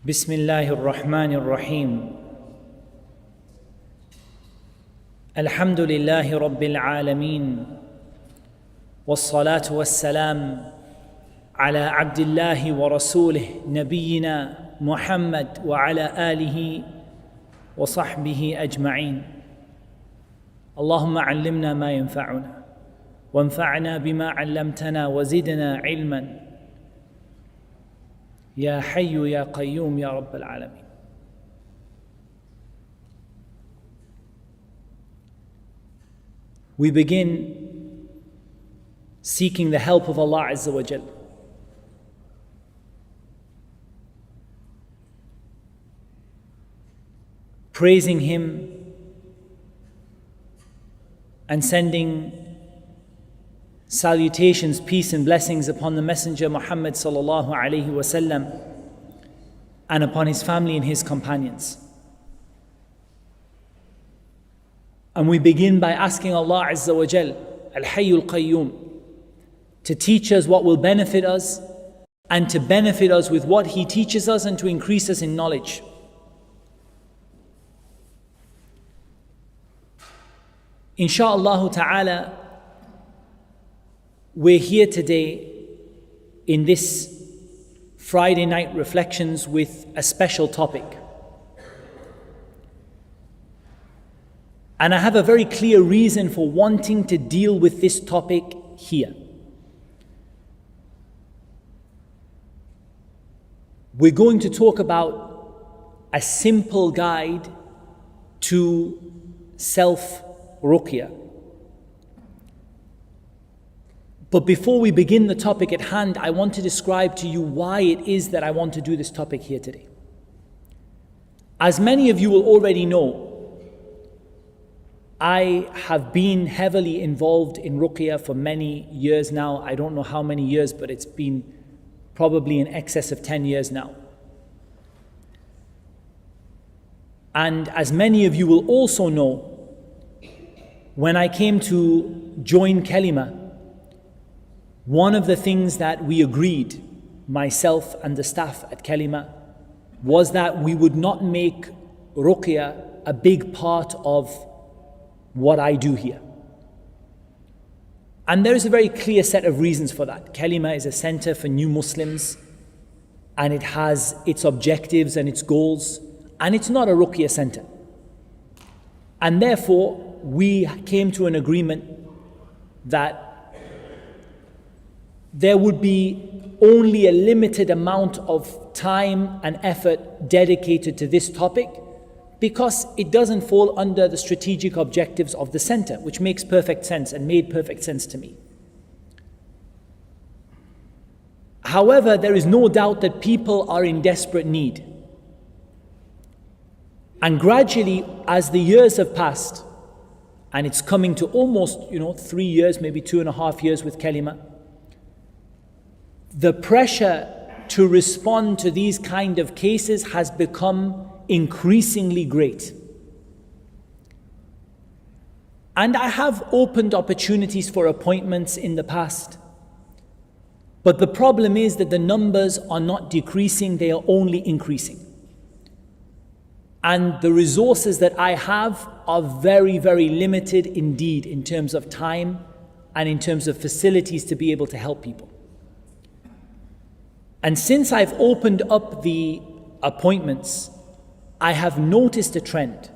بسم الله الرحمن الرحيم الحمد لله رب العالمين والصلاة والسلام على عبد الله ورسوله نبينا محمد وعلى آله وصحبه أجمعين. اللهم علمنا ما ينفعنا وانفعنا بما علمتنا وزدنا علما يا حي يا قيوم يا رب العالمين. We begin seeking the help of Allah Azza wa Jal. Praising Him and sending salutations, peace and blessings upon the Messenger Muhammad sallallahu alaihi wasallam and upon his family and his companions. And we begin by asking Allah Azza wa Jal, Al-Hayyul Qayyum, to teach us what will benefit us and to benefit us with what He teaches us and to increase us in knowledge. Insha'Allah ta'ala, we're here today in this Friday night reflections with a special topic. And I have a very clear reason for wanting to deal with this topic here. We're going to talk about a simple guide to self-ruqyah. But before we begin the topic at hand, I want to describe to you why it is that I want to do this topic here today. As many of you will already know, I have been heavily involved in Ruqyah for many years now. I don't know how many years, but it's been probably in excess of 10 years now. And as many of you will also know, when I came to join Kalima, one of the things that we agreed, myself and the staff at Kalima, was that we would not make Ruqyah a big part of what I do here. And there is a very clear set of reasons for that. Kalima is a center for new Muslims, and it has its objectives and its goals, and it's not a Ruqyah center. And therefore, we came to an agreement that there would be only a limited amount of time and effort dedicated to this topic because it doesn't fall under the strategic objectives of the center, which makes perfect sense and made perfect sense to me. However, there is no doubt that people are in desperate need. And gradually, as the years have passed, and it's coming to almost 3 years, maybe 2.5 years with Kalima, the pressure to respond to these kind of cases has become increasingly great. And I have opened opportunities for appointments in the past. But the problem is that the numbers are not decreasing, they are only increasing. And the resources that I have are very, very limited indeed in terms of time and in terms of facilities to be able to help people. And since I've opened up the appointments, I have noticed a trend.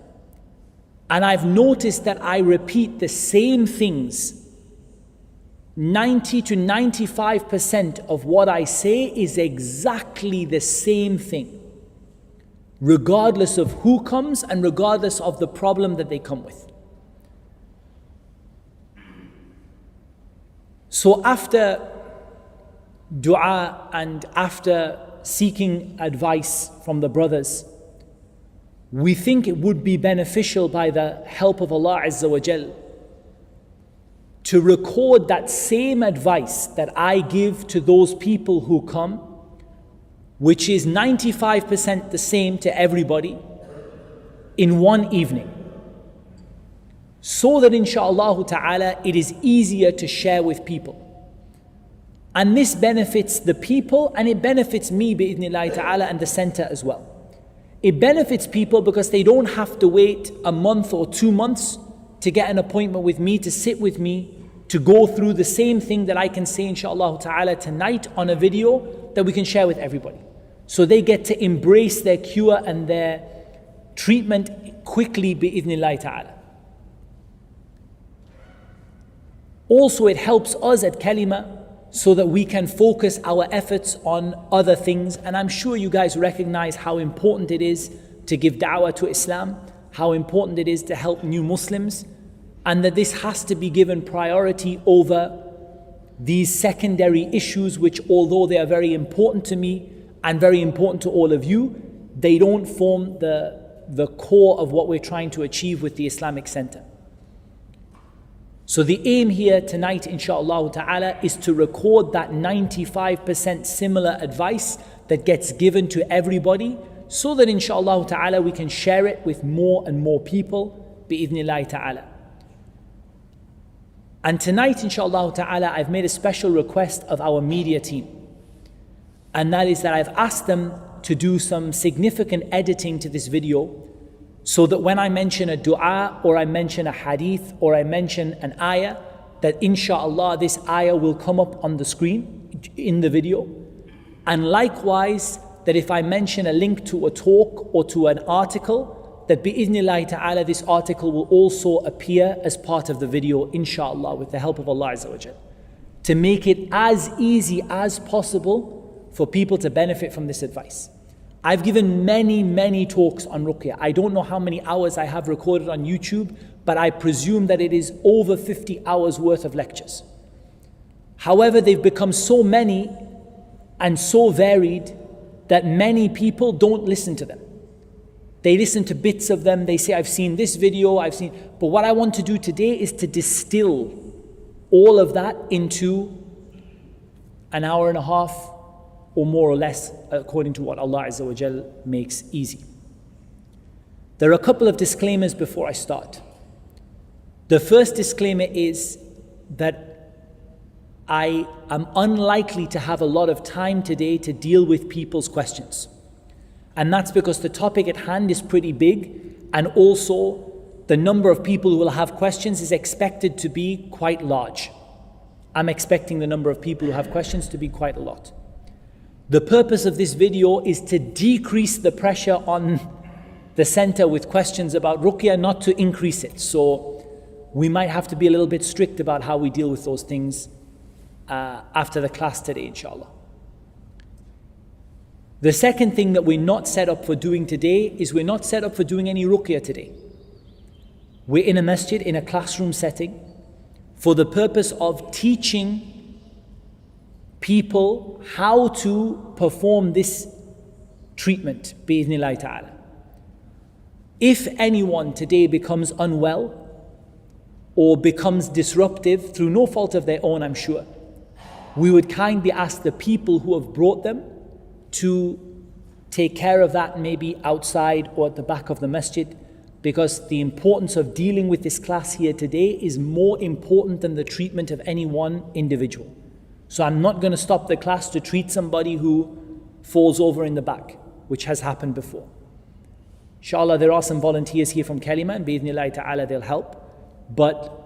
And I've noticed that I repeat the same things. 90 to 95% of what I say is exactly the same thing, regardless of who comes and regardless of the problem that they come with. So after dua and after seeking advice from the brothers, we think it would be beneficial, by the help of Allah Azza wa Jal, to record that same advice that I give to those people who come, which is 95% the same to everybody, in one evening, so that insha'Allah ta'ala it is easier to share with people. And this benefits the people, and it benefits me bi'idhnillahi ta'ala and the center as well. It benefits people because they don't have to wait a month or 2 months to get an appointment with me, to sit with me, to go through the same thing that I can say inshallah ta'ala tonight on a video that we can share with everybody. So they get to embrace their cure and their treatment quickly bi'idhnillahi ta'ala. Also, it helps us at Kalima so that we can focus our efforts on other things. And I'm sure you guys recognize how important it is to give da'wah to Islam, how important it is to help new Muslims, and that this has to be given priority over these secondary issues, which although they are very important to me and very important to all of you, they don't form the core of what we're trying to achieve with the Islamic Center. So the aim here tonight, inshallah ta'ala, is to record that 95% similar advice that gets given to everybody, so that inshallah ta'ala we can share it with more and more people, bi'idhnillahi ta'ala. And tonight, inshallah ta'ala, I've made a special request of our media team. And that is that I've asked them to do some significant editing to this video, so that when I mention a dua, or I mention a hadith, or I mention an ayah, that inshallah this ayah will come up on the screen in the video. And likewise, that if I mention a link to a talk or to an article, that bi'idhnillahi ta'ala this article will also appear as part of the video, inshallah, with the help of Allah Azza wa Jal, to make it as easy as possible for people to benefit from this advice. I've given many talks on Ruqyah. I don't know how many hours I have recorded on YouTube, but I presume that it is over 50 hours worth of lectures. However, they've become so many and so varied that many people don't listen to them. They listen to bits of them. They say, I've seen this video, but what I want to do today is to distill all of that into an hour and a half, or more or less, according to what Allah Azza wa Jal makes easy. There are a couple of disclaimers before I start. The first disclaimer is that I am unlikely to have a lot of time today to deal with people's questions. And that's because the topic at hand is pretty big, and also the number of people who will have questions is expected to be quite large. I'm expecting the number of people who have questions to be quite a lot. The purpose of this video is to decrease the pressure on the center with questions about Ruqyah, not to increase it. So we might have to be a little bit strict about how we deal with those things after the class today, inshallah. The second thing that we're not set up for doing today is we're not set up for doing any Ruqyah today. We're in a masjid, in a classroom setting, for the purpose of teaching people how to perform this treatment, bi'idhnillahi ta'ala. If anyone today becomes unwell or becomes disruptive through no fault of their own, I'm sure, we would kindly ask the people who have brought them to take care of that, maybe outside or at the back of the masjid, because the importance of dealing with this class here today is more important than the treatment of any one individual. So I'm not going to stop the class to treat somebody who falls over in the back, which has happened before. Inshallah, there are some volunteers here from Kalima, and bi'idhnillahi ta'ala they'll help. But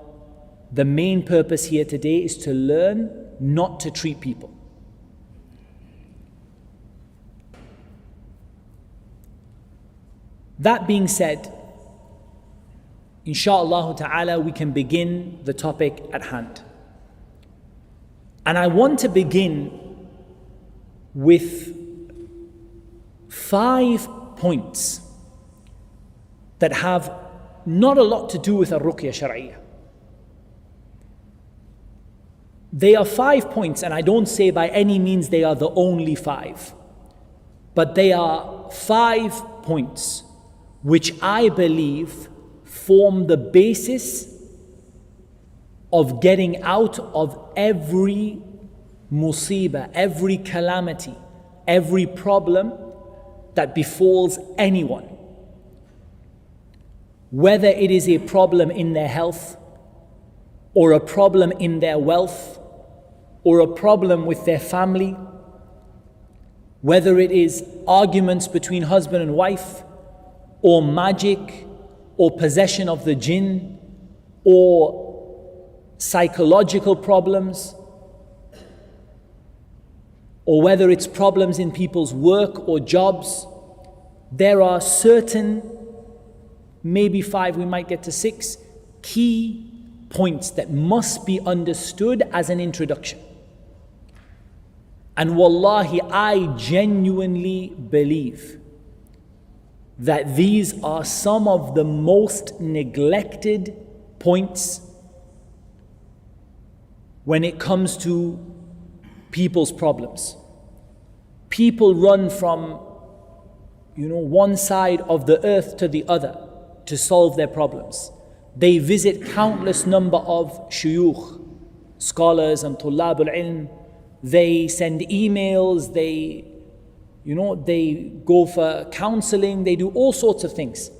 the main purpose here today is to learn not to treat people. That being said, inshallah ta'ala we can begin the topic at hand. And I want to begin with 5 points that have not a lot to do with a Ruqyah Shar'iyah. They are 5 points, and I don't say by any means they are the only 5, but they are 5 points which I believe form the basis of getting out of every musibah, every calamity, every problem that befalls anyone. Whether it is a problem in their health, or a problem in their wealth, or a problem with their family, whether it is arguments between husband and wife, or magic, or possession of the jinn, or psychological problems, or whether it's problems in people's work or jobs, there are certain, maybe 5, we might get to 6, key points that must be understood as an introduction. And wallahi, I genuinely believe that these are some of the most neglected points when it comes to people's problems. People run from, one side of the earth to the other to solve their problems. They visit countless number of shuyukh, scholars and tullab al-ilm. They send emails, they go for counseling, they do all sorts of things.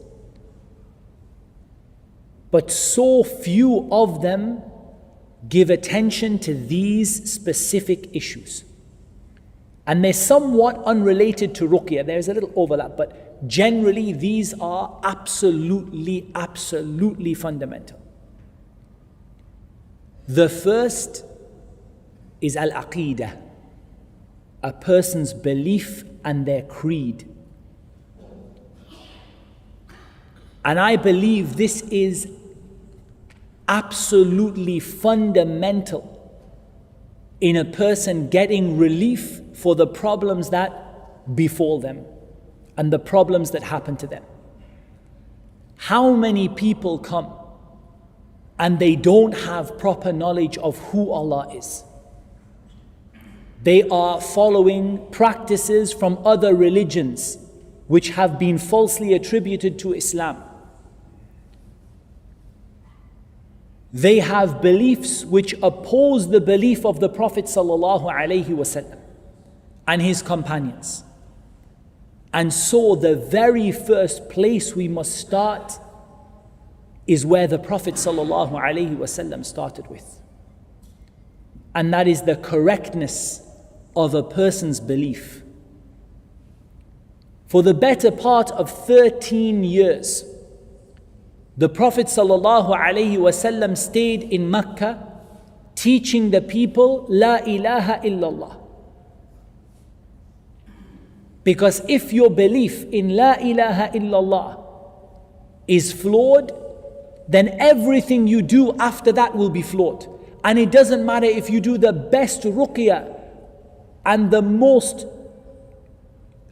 But so few of them give attention to these specific issues. And they're somewhat unrelated to Ruqyah. There's a little overlap, but generally these are absolutely fundamental. The first is al-aqidah, a person's belief and their creed. And I believe this is absolutely fundamental in a person getting relief for the problems that befall them and the problems that happen to them. How many people come and they don't have proper knowledge of who Allah is? They are following practices from other religions which have been falsely attributed to Islam. They have beliefs which oppose the belief of the Prophet ﷺ and his companions. And so the very first place we must start is where the Prophet ﷺ started with. And that is the correctness of a person's belief. For the better part of 13 years, the Prophet ﷺ stayed in Mecca teaching the people La ilaha illallah. Because if your belief in La ilaha illallah is flawed, then everything you do after that will be flawed. And it doesn't matter if you do the best ruqyah and the most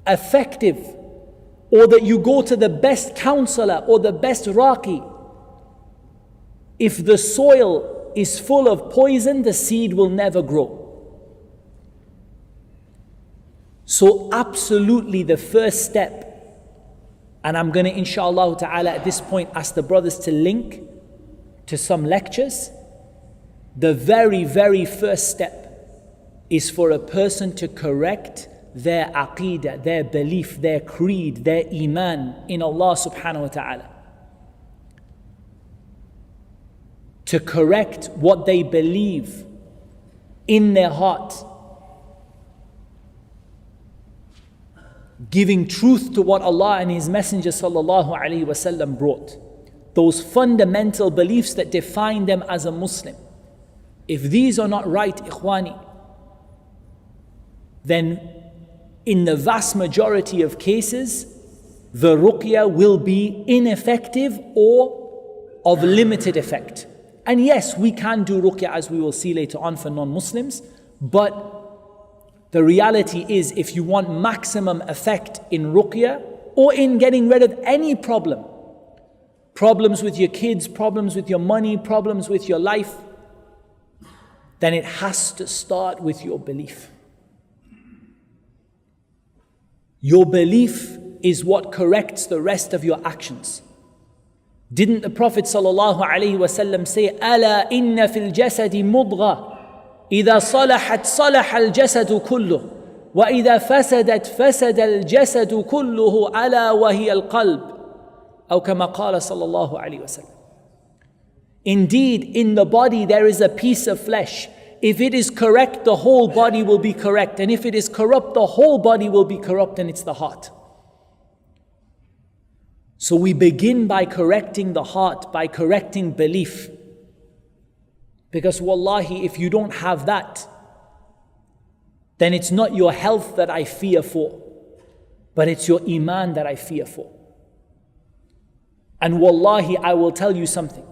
effective, or that you go to the best counselor or the best raqi. If the soil is full of poison, the seed will never grow. So absolutely the first step, and I'm going to inshallah ta'ala at this point ask the brothers to link to some lectures. The very, very first step is for a person to correct their aqeedah, their belief, their creed, their iman in Allah subhanahu wa ta'ala. To correct what they believe in their heart. Giving truth to what Allah and His Messenger sallallahu alaihi wasallam brought. Those fundamental beliefs that define them as a Muslim. If these are not right, ikhwani, then in the vast majority of cases, the ruqyah will be ineffective or of limited effect. And yes, we can do ruqyah, as we will see later on, for non-Muslims, but the reality is, if you want maximum effect in ruqyah or in getting rid of any problem, problems with your kids, problems with your money, problems with your life, then it has to start with your belief. Your belief is what corrects the rest of your actions. Didn't the Prophet ﷺ say, "Ala inna fil jasadi mudghah, idha salahat salaha al jasadu kulluh, wa idha fasadat fasada al jasadu kulluhu, ala wa hiya al qalb." Aw kama qala sallallahu alayhi wa sallam. Indeed, in the body there is a piece of flesh. if it is correct, the whole body will be correct. And if it is corrupt, the whole body will be corrupt, and it's the heart. So we begin by correcting the heart, by correcting belief. Because wallahi, if you don't have that, then it's not your health that I fear for, but it's your iman that I fear for. And wallahi, I will tell you something.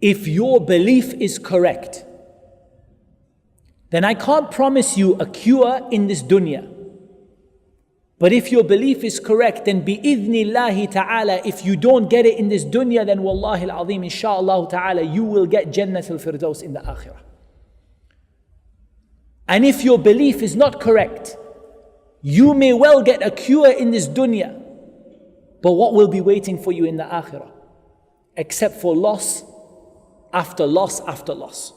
If your belief is correct, then I can't promise you a cure in this dunya. But if your belief is correct, then bi'idhnillahi ta'ala, if you don't get it in this dunya, then wallahi al-azim, insha'Allah ta'ala, you will get Jannat al-Firdaus in the akhirah. And if your belief is not correct, you may well get a cure in this dunya, but what will be waiting for you in the akhirah? Except for loss after loss after loss.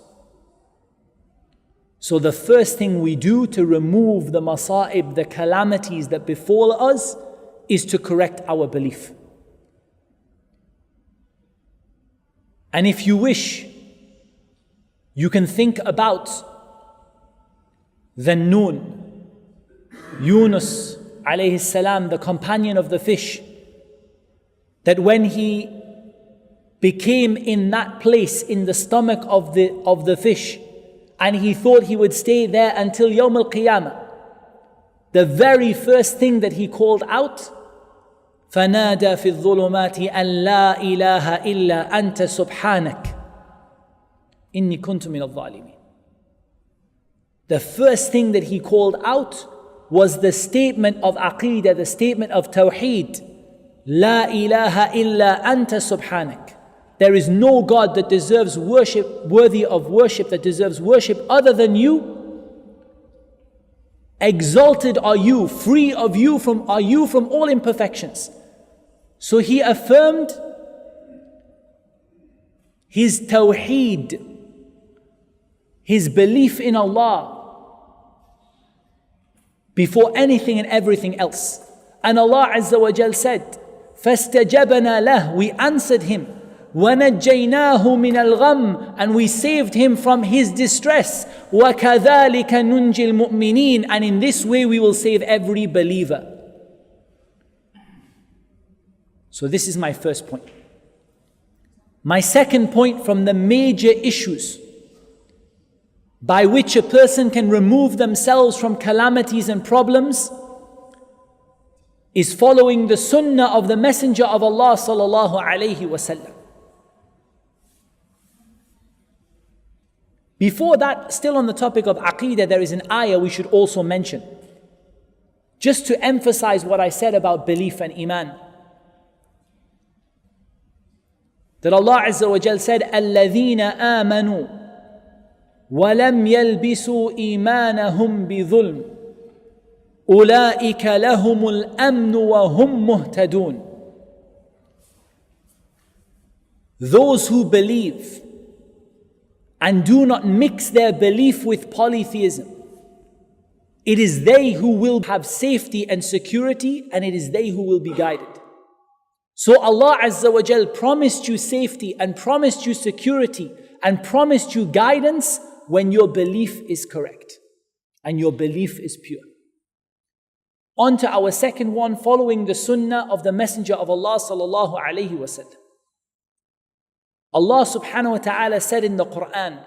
So the first thing we do to remove the masa'ib, the calamities that befall us, is to correct our belief. And if you wish, you can think about the Noon, Yunus alayhi salam, the companion of the fish, that when he became in that place in the stomach of the fish, and he thought he would stay there until Yawm al-Qiyamah, the very first thing that he called out, فَنَادَى فِي الظُّلُمَاتِ أَنْ لَا إِلَهَ إِلَّا أَنْتَ سُبْحَانَكَ إِنِّي كُنْتُ مِنَ الظَّالِمِينَ. The first thing that he called out was the statement of aqeedah, the statement of tawheed. La ilaha illa anta subhanak. There is no God that deserves worship, worthy of worship, that deserves worship other than you. Exalted are you, free of you from all imperfections. So he affirmed his tawheed, his belief in Allah, before anything and everything else. And Allah Azza wa Jal said, فَاسْتَجَبَنَا لَهُ, we answered him. وَنَجَّيْنَاهُ مِنَ الْغَمِّ, and we saved him from his distress. وَكَذَلِكَ نُنْجِي الْمُؤْمِنِينَ, and in this way we will save every believer. So this is my first point. My second point from the major issues by which a person can remove themselves from calamities and problems is following the sunnah of the Messenger of Allah sallallahu alayhi wasallam. Before that, still on the topic of aqeedah, there is an ayah we should also mention, just to emphasize what I said about belief and iman. That Allah Azza wa Jal said, الَّذِينَ آمَنُوا وَلَمْ يَلْبِسُوا إِيمَانَهُمْ بِظُلْمٍ أُولَٰئِكَ لَهُمُ الْأَمْنُ وَهُمْ مُهْتَدُونَ. Those who believe and do not mix their belief with polytheism, it is they who will have safety and security, and it is they who will be guided. So Allah Azza wa Jal promised you safety and promised you security and promised you guidance when your belief is correct and your belief is pure. On to our second one, following the sunnah of the Messenger of Allah sallallahu alayhi wa sallam. Allah subhanahu wa ta'ala said in the Quran,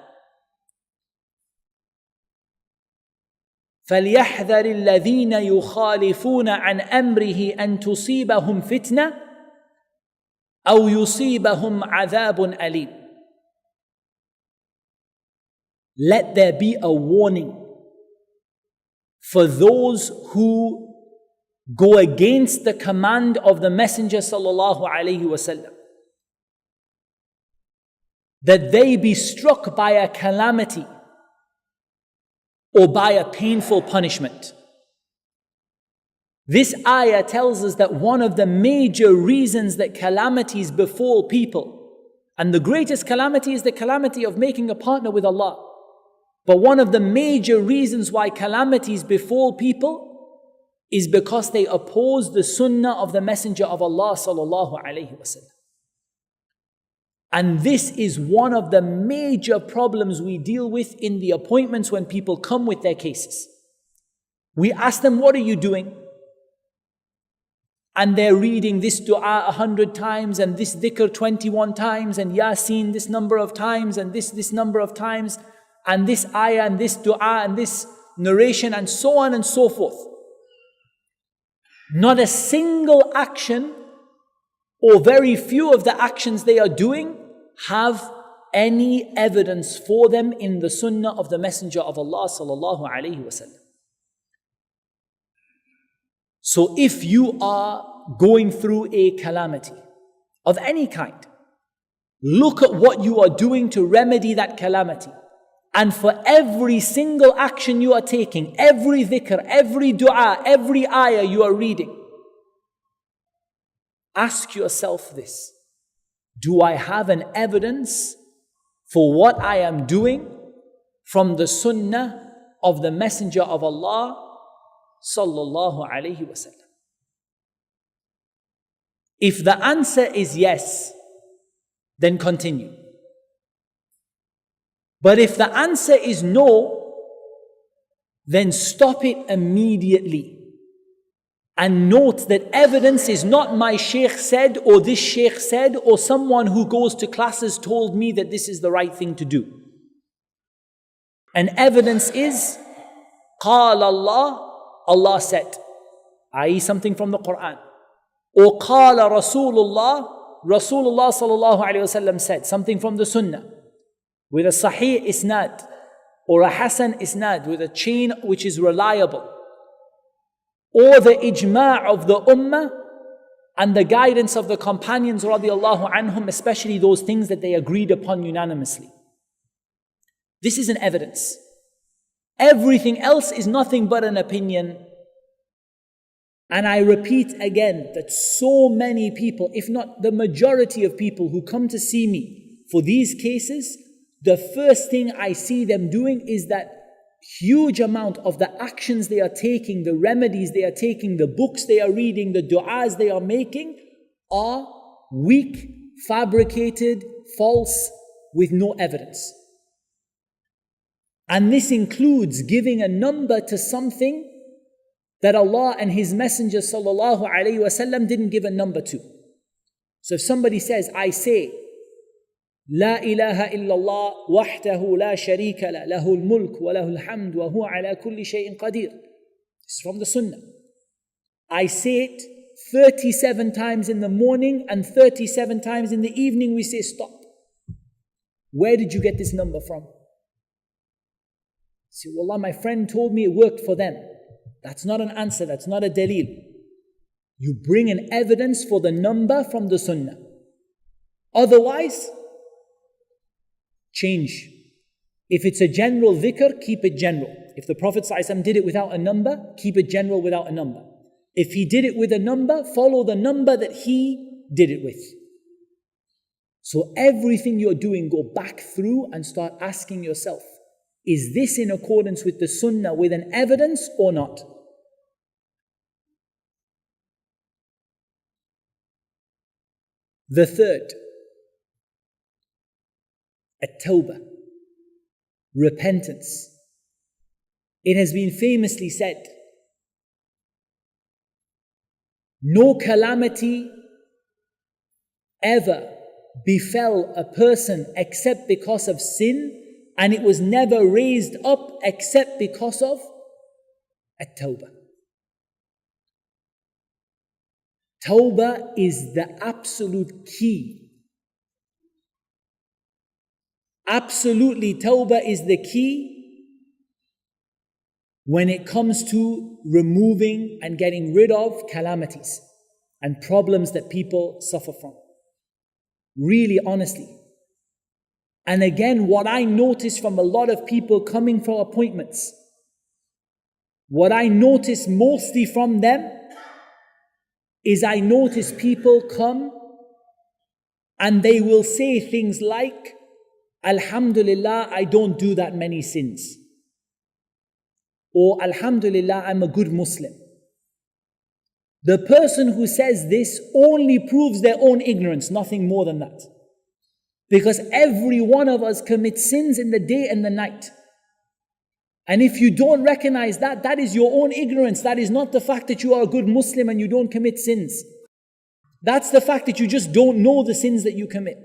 فَلْيَحْذَرِ الَّذِينَ يُخَالِفُونَ عَنْ أَمْرِهِ أَن تُصِيبَهُمْ فِتْنَةٌ أَوْ يُصِيبَهُمْ عَذَابٌ أَلِيمٌ. Let there be a warning for those who go against the command of the Messenger sallallahu alayhi wasallam, that they be struck by a calamity or by a painful punishment. This ayah tells us that one of the major reasons that calamities befall people, and the greatest calamity is the calamity of making a partner with Allah, but one of the major reasons why calamities befall people is because they oppose the sunnah of the Messenger of Allah sallallahu alayhi wasallam. And this is one of the major problems we deal with in the appointments when people come with their cases. We ask them, what are you doing? And they're reading this dua 100 times and this dhikr 21 times and Yasin this number of times and this number of times and this ayah and this dua and this narration and so on and so forth. Not a single action or very few of the actions they are doing have any evidence for them in the sunnah of the Messenger of Allah sallallahu alaihi wasallam. So if you are going through a calamity of any kind, look at what you are doing to remedy that calamity. And for every single action you are taking, every dhikr, every dua, every ayah you are reading, ask yourself this: do I have an evidence for what I am doing from the sunnah of the Messenger of Allah sallallahu alayhi wasallam? If the answer is yes, then continue. But if the answer is no, then stop it immediately. And note that evidence is not my sheikh said or this sheikh said or someone who goes to classes told me that this is the right thing to do. And evidence is قال Allah, Allah said, i.e. something from the Quran. Or قال Rasulullah, Rasulullah sallallahu alayhi wasallam said, something from the Sunnah, with a sahih isnad, or a hasan isnad, with a chain which is reliable. Or the ijma' of the ummah and the guidance of the companions radiallahu anhum, especially those things that they agreed upon unanimously. This is an evidence. Everything else is nothing but an opinion. And I repeat again that so many people, if not the majority of people who come to see me for these cases, the first thing I see them doing is that huge amount of the actions they are taking, the remedies they are taking, the books they are reading, the du'as they are making are weak, fabricated, false, with no evidence. And this includes giving a number to something that Allah and His Messenger sallallahu alaihi wasallam didn't give a number to. So if somebody says, I say, لا إله إلا الله وحده لا شريك له له الملك وله الحمد وهو على كل شيء قدير. This is from the Sunnah. I say it 37 times in the morning and 37 times in the evening. We say stop. Where did you get this number from? Say, Wallah, my friend told me it worked for them. That's not an answer. That's not a dalil. You bring an evidence for the number from the Sunnah. Otherwise, change. If it's a general dhikr, keep it general. If the Prophet ﷺ did it without a number, keep it general without a number. If he did it with a number, follow the number that he did it with. So everything you're doing, go back through and start asking yourself, is this in accordance with the sunnah with an evidence or not? The third, at-tawbah, repentance. It has been famously said, no calamity ever befell a person except because of sin, and it was never raised up except because of at-tawbah. Tawbah is the absolute key. Absolutely, tawbah is the key when it comes to removing and getting rid of calamities and problems that people suffer from. Really, honestly. And again, what I notice from a lot of people coming for appointments, what I notice mostly from them is I notice people come and they will say things like, Alhamdulillah, I don't do that many sins. Or Alhamdulillah, I'm a good Muslim. The person who says this only proves their own ignorance, nothing more than that. Because every one of us commits sins in the day and the night. And if you don't recognize that, that is your own ignorance. That is not the fact that you are a good Muslim and you don't commit sins. That's the fact that you just don't know the sins that you commit.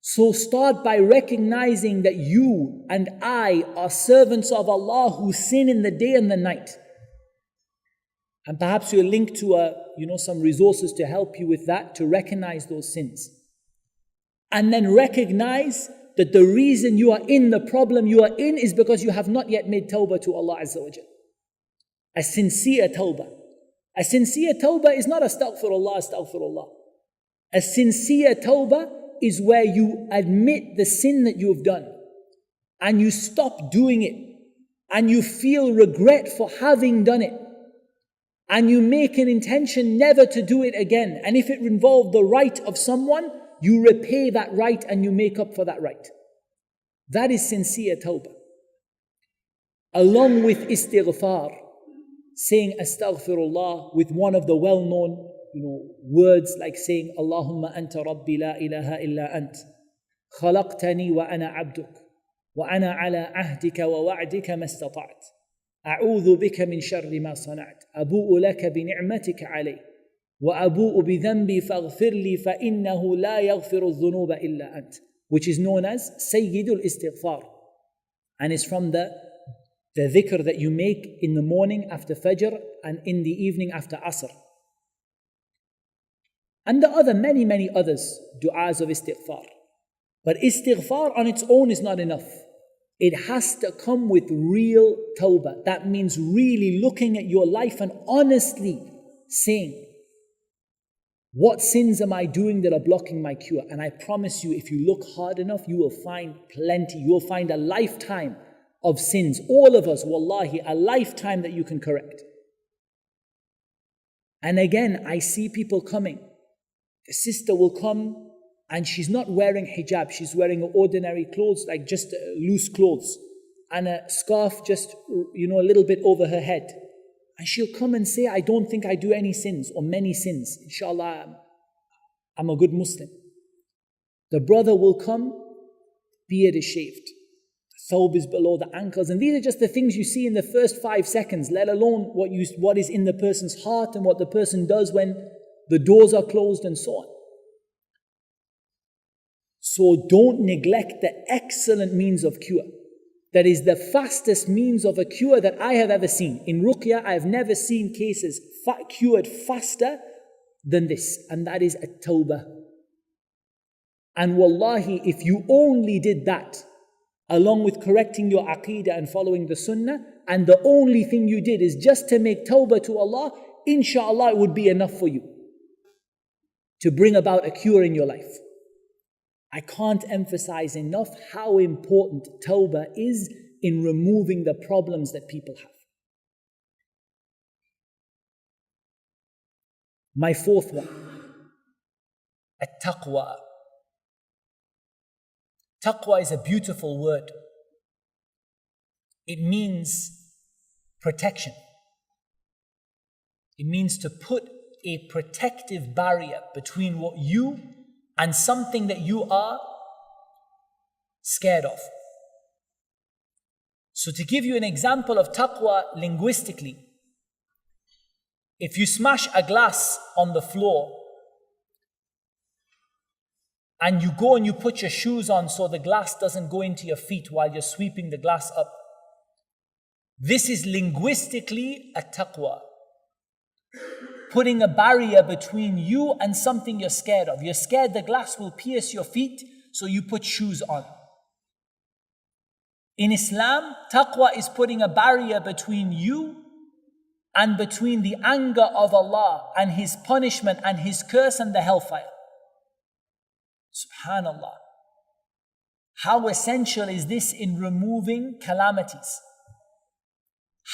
So start by recognizing that you and I are servants of Allah who sin in the day and the night. And perhaps you'll link to some resources to help you with that, to recognize those sins. And then recognize that the reason you are in the problem you are in is because you have not yet made tawbah to Allah Azza wa Jal. A sincere tawbah. A sincere tawbah is not astaghfirullah, astaghfirullah. A sincere tawbah is where you admit the sin that you have done and you stop doing it and you feel regret for having done it and you make an intention never to do it again. And if it involved the right of someone, you repay that right and you make up for that right. That is sincere tawbah. Along with istighfar, saying astaghfirullah with one of the well-known words like saying Allahumma anta rabbi la ilaha illa ant khalaqtani wa ana abduk wa ana ala ahdika wa wa'dika mastata'at a'udhu bika min sharri ma sana'at abu'u laka bi ni'matika alayhi wa abu'u bi dhanbi faghfir li fa innahu la yaghfiru dhunuba illa ant, which is known as Sayyidul Istighfar, and is from the dhikr that you make in the morning after Fajr and in the evening after Asr. And the other many others, du'as of istighfar. But istighfar on its own is not enough. It has to come with real tawbah. That means really looking at your life and honestly saying, what sins am I doing that are blocking my cure? And I promise you, if you look hard enough, you will find plenty. You will find a lifetime of sins. All of us, wallahi, a lifetime that you can correct. And again, I see people coming. The sister will come and she's not wearing hijab. She's wearing ordinary clothes, like just loose clothes. And a scarf just, a little bit over her head. And she'll come and say, I don't think I do any sins or many sins. Inshallah, I'm a good Muslim. The brother will come, beard is shaved. The thawb is below the ankles. And these are just the things you see in the first 5 seconds, let alone what is in the person's heart and what the person does when the doors are closed and so on. So don't neglect the excellent means of cure. That is the fastest means of a cure that I have ever seen. In Ruqyah, I have never seen cases cured faster than this. And that is at-tawbah. And wallahi, if you only did that, along with correcting your aqeedah and following the sunnah, and the only thing you did is just to make tawbah to Allah, inshallah it would be enough for you to bring about a cure in your life. I can't emphasize enough how important tawbah is in removing the problems that people have. My fourth one, at-taqwa. Taqwa is a beautiful word. It means protection. It means to put a protective barrier between what you and something that you are scared of. So to give you an example of taqwa linguistically, if you smash a glass on the floor and you go and you put your shoes on so the glass doesn't go into your feet while you're sweeping the glass up, this is linguistically a taqwa. Putting a barrier between you and something you're scared of. You're scared the glass will pierce your feet, so you put shoes on. In Islam, taqwa is putting a barrier between you and between the anger of Allah and His punishment and His curse and the hellfire. Subhanallah. How essential is this in removing calamities?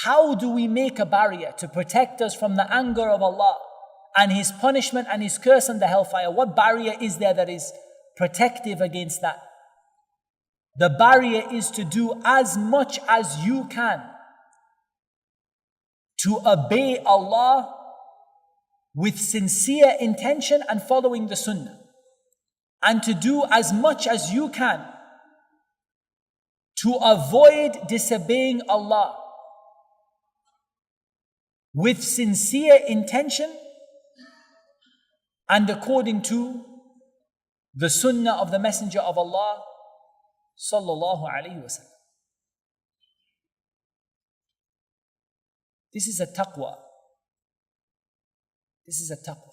How do we make a barrier to protect us from the anger of Allah and His punishment and His curse and the hellfire? What barrier is there that is protective against that? The barrier is to do as much as you can to obey Allah with sincere intention and following the sunnah. and to do as much as you can to avoid disobeying Allah with sincere intention and according to the sunnah of the Messenger of Allah sallallahu alaihi wasallam. This is a taqwa. This is a taqwa.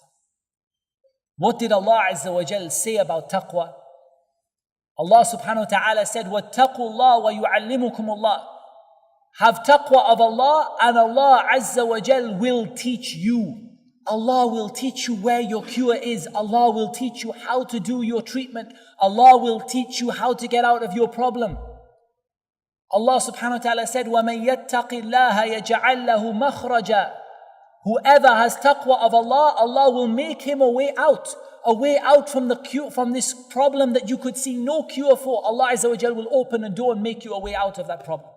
What did Allah Azza wa Jal say about taqwa? Allah subhanahu wa ta'ala said, وَاتَّقُوا اللَّهَ وَيُعَلِّمُكُمُ اللَّهُ. Have taqwa of Allah, and Allah Azza wa Jal will teach you. Allah will teach you where your cure is. Allah will teach you how to do your treatment. Allah will teach you how to get out of your problem. Allah subhanahu wa ta'ala said, وَمَن يَتَّقِ اللَّهَ يَجْعَلْ لَهُ مَخْرَجًا. Whoever has taqwa of Allah, Allah will make him a way out from the cure, from this problem that you could see no cure for. Allah Azza wa Jal will open a door and make you a way out of that problem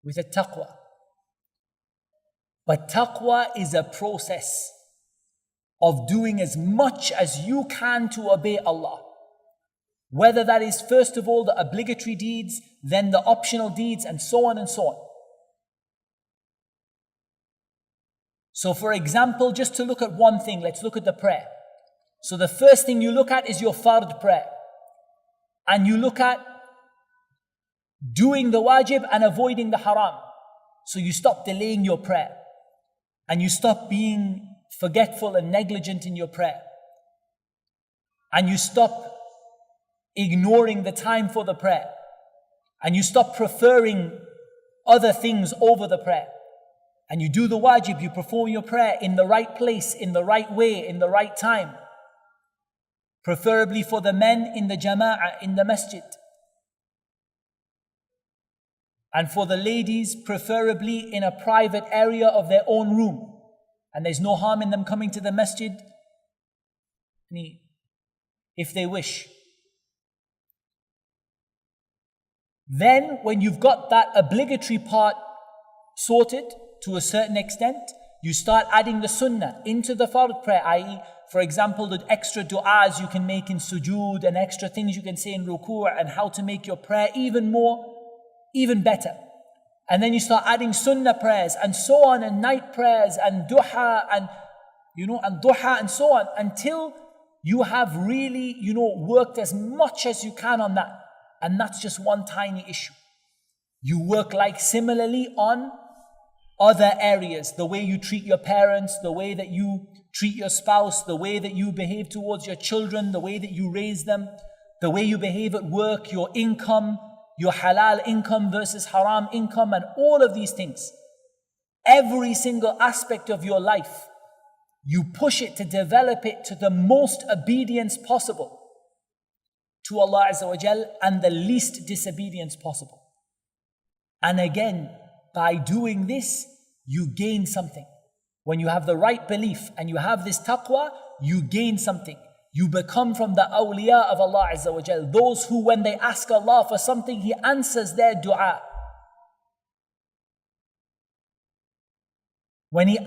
with a taqwa. But taqwa is a process of doing as much as you can to obey Allah. Whether that is first of all the obligatory deeds, then the optional deeds, and so on and so on. So for example, just to look at one thing, let's look at the prayer. So the first thing you look at is your fard prayer. And you look at doing the wajib and avoiding the haram. So you stop delaying your prayer. And you stop being forgetful and negligent in your prayer. And you stop ignoring the time for the prayer. And you stop preferring other things over the prayer. And you do the wajib, you perform your prayer in the right place, in the right way, in the right time. Preferably for the men in the jama'ah, in the masjid. And for the ladies, preferably in a private area of their own room. And there's no harm in them coming to the masjid if they wish. Then, when you've got that obligatory part sorted to a certain extent, you start adding the sunnah into the fard prayer, i.e., for example, the extra du'as you can make in sujood and extra things you can say in ruqyah and how to make your prayer even better. And then you start adding sunnah prayers and so on, and night prayers and duha and duha and so on, until you have really, worked as much as you can on that. And that's just one tiny issue. You work like similarly on other areas, the way you treat your parents, the way that you treat your spouse, the way that you behave towards your children, the way that you raise them, the way you behave at work, your income, your halal income versus haram income, and all of these things. Every single aspect of your life, you push it to develop it to the most obedience possible to Allah Azza wa Jal and the least disobedience possible. And again, by doing this, you gain something. When you have the right belief and you have this taqwa, you gain something. You become from the awliya of Allah Azza wa Jal. Those who, when they ask Allah for something, He answers their dua. When they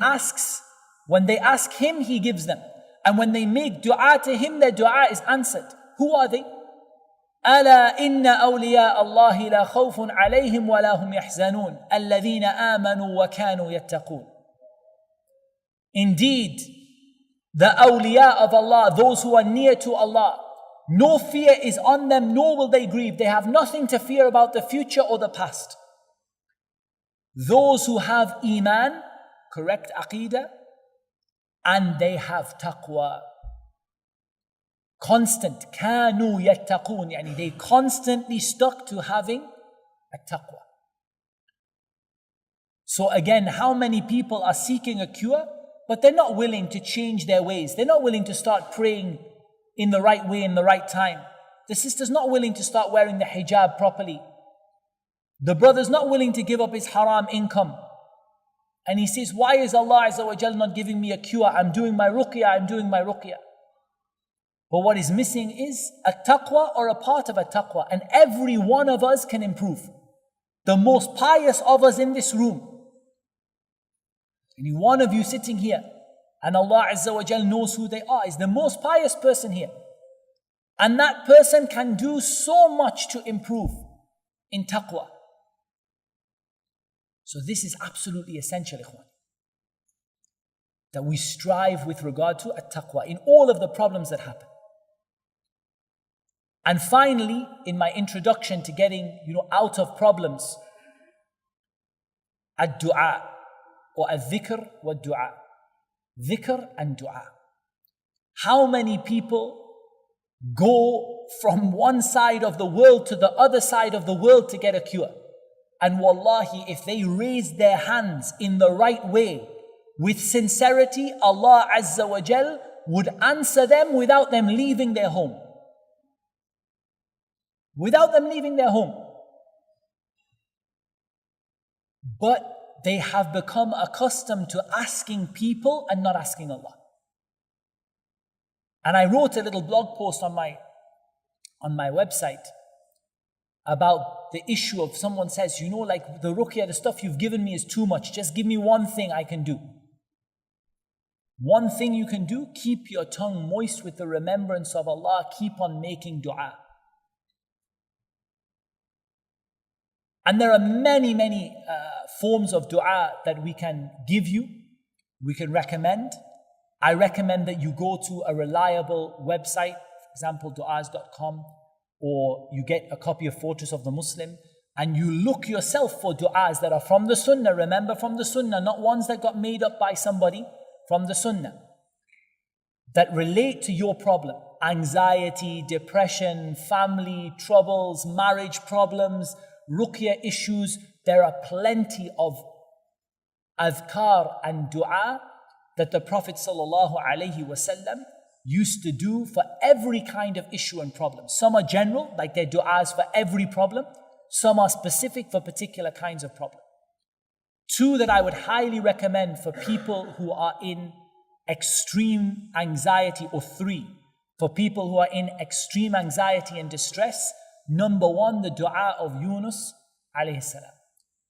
ask Him, He gives them. And when they make dua to Him, their dua is answered. Who are they? ألا إن أولياء الله لا خوف عليهم ولا هم يحزنون الذين آمنوا وكانوا يتقون. Indeed, the awliya of Allah, those who are near to Allah, no fear is on them, nor will they grieve. They have nothing to fear about the future or the past. Those who have iman, correct aqeedah, and they have taqwa. Constant, كانوا يتقون, يعني they constantly stuck to having a taqwa. So again, how many people are seeking a cure, but they're not willing to change their ways. They're not willing to start praying in the right way, in the right time. The sister's not willing to start wearing the hijab properly. The brother's not willing to give up his haram income. And he says, why is Allah Azza wa Jal not giving me a cure? I'm doing my ruqyah. But what is missing is a taqwa or a part of a taqwa. And every one of us can improve. The most pious of us in this room, any one of you sitting here, and Allah Azza wa Jal knows who they are, is the most pious person here. And that person can do so much to improve in taqwa. So this is absolutely essential, ikhwan, that we strive with regard to at-taqwa in all of the problems that happen. And finally, in my introduction to getting, out of problems, ad-du'a, or al-dhikr wa du'a. Dhikr and du'a. How many people go from one side of the world to the other side of the world to get a cure? And wallahi, if they raise their hands in the right way, with sincerity, Allah Azza wa Jal would answer them without them leaving their home. Without them leaving their home. But they have become accustomed to asking people and not asking Allah. And I wrote a little blog post on my website about the issue of someone says, like the ruqyah, the stuff you've given me is too much. Just give me one thing I can do. One thing you can do, keep your tongue moist with the remembrance of Allah. Keep on making dua. And there are many, many forms of dua that we can give you, we can recommend. I recommend that you go to a reliable website, for example, du'as.com, or you get a copy of Fortress of the Muslim, and you look yourself for du'as that are from the Sunnah. Remember, from the Sunnah, not ones that got made up by somebody, from the Sunnah, that relate to your problem. Anxiety, depression, family troubles, marriage problems, ruqyah issues. There are plenty of adhkar and dua that the Prophet ﷺ used to do for every kind of issue and problem. Some are general, like their du'as for every problem. Some are specific for particular kinds of problem. Two that I would highly recommend for people who are in extreme anxiety, or three, for people who are in extreme anxiety and distress. Number one, the dua of Yunus alayhi salam.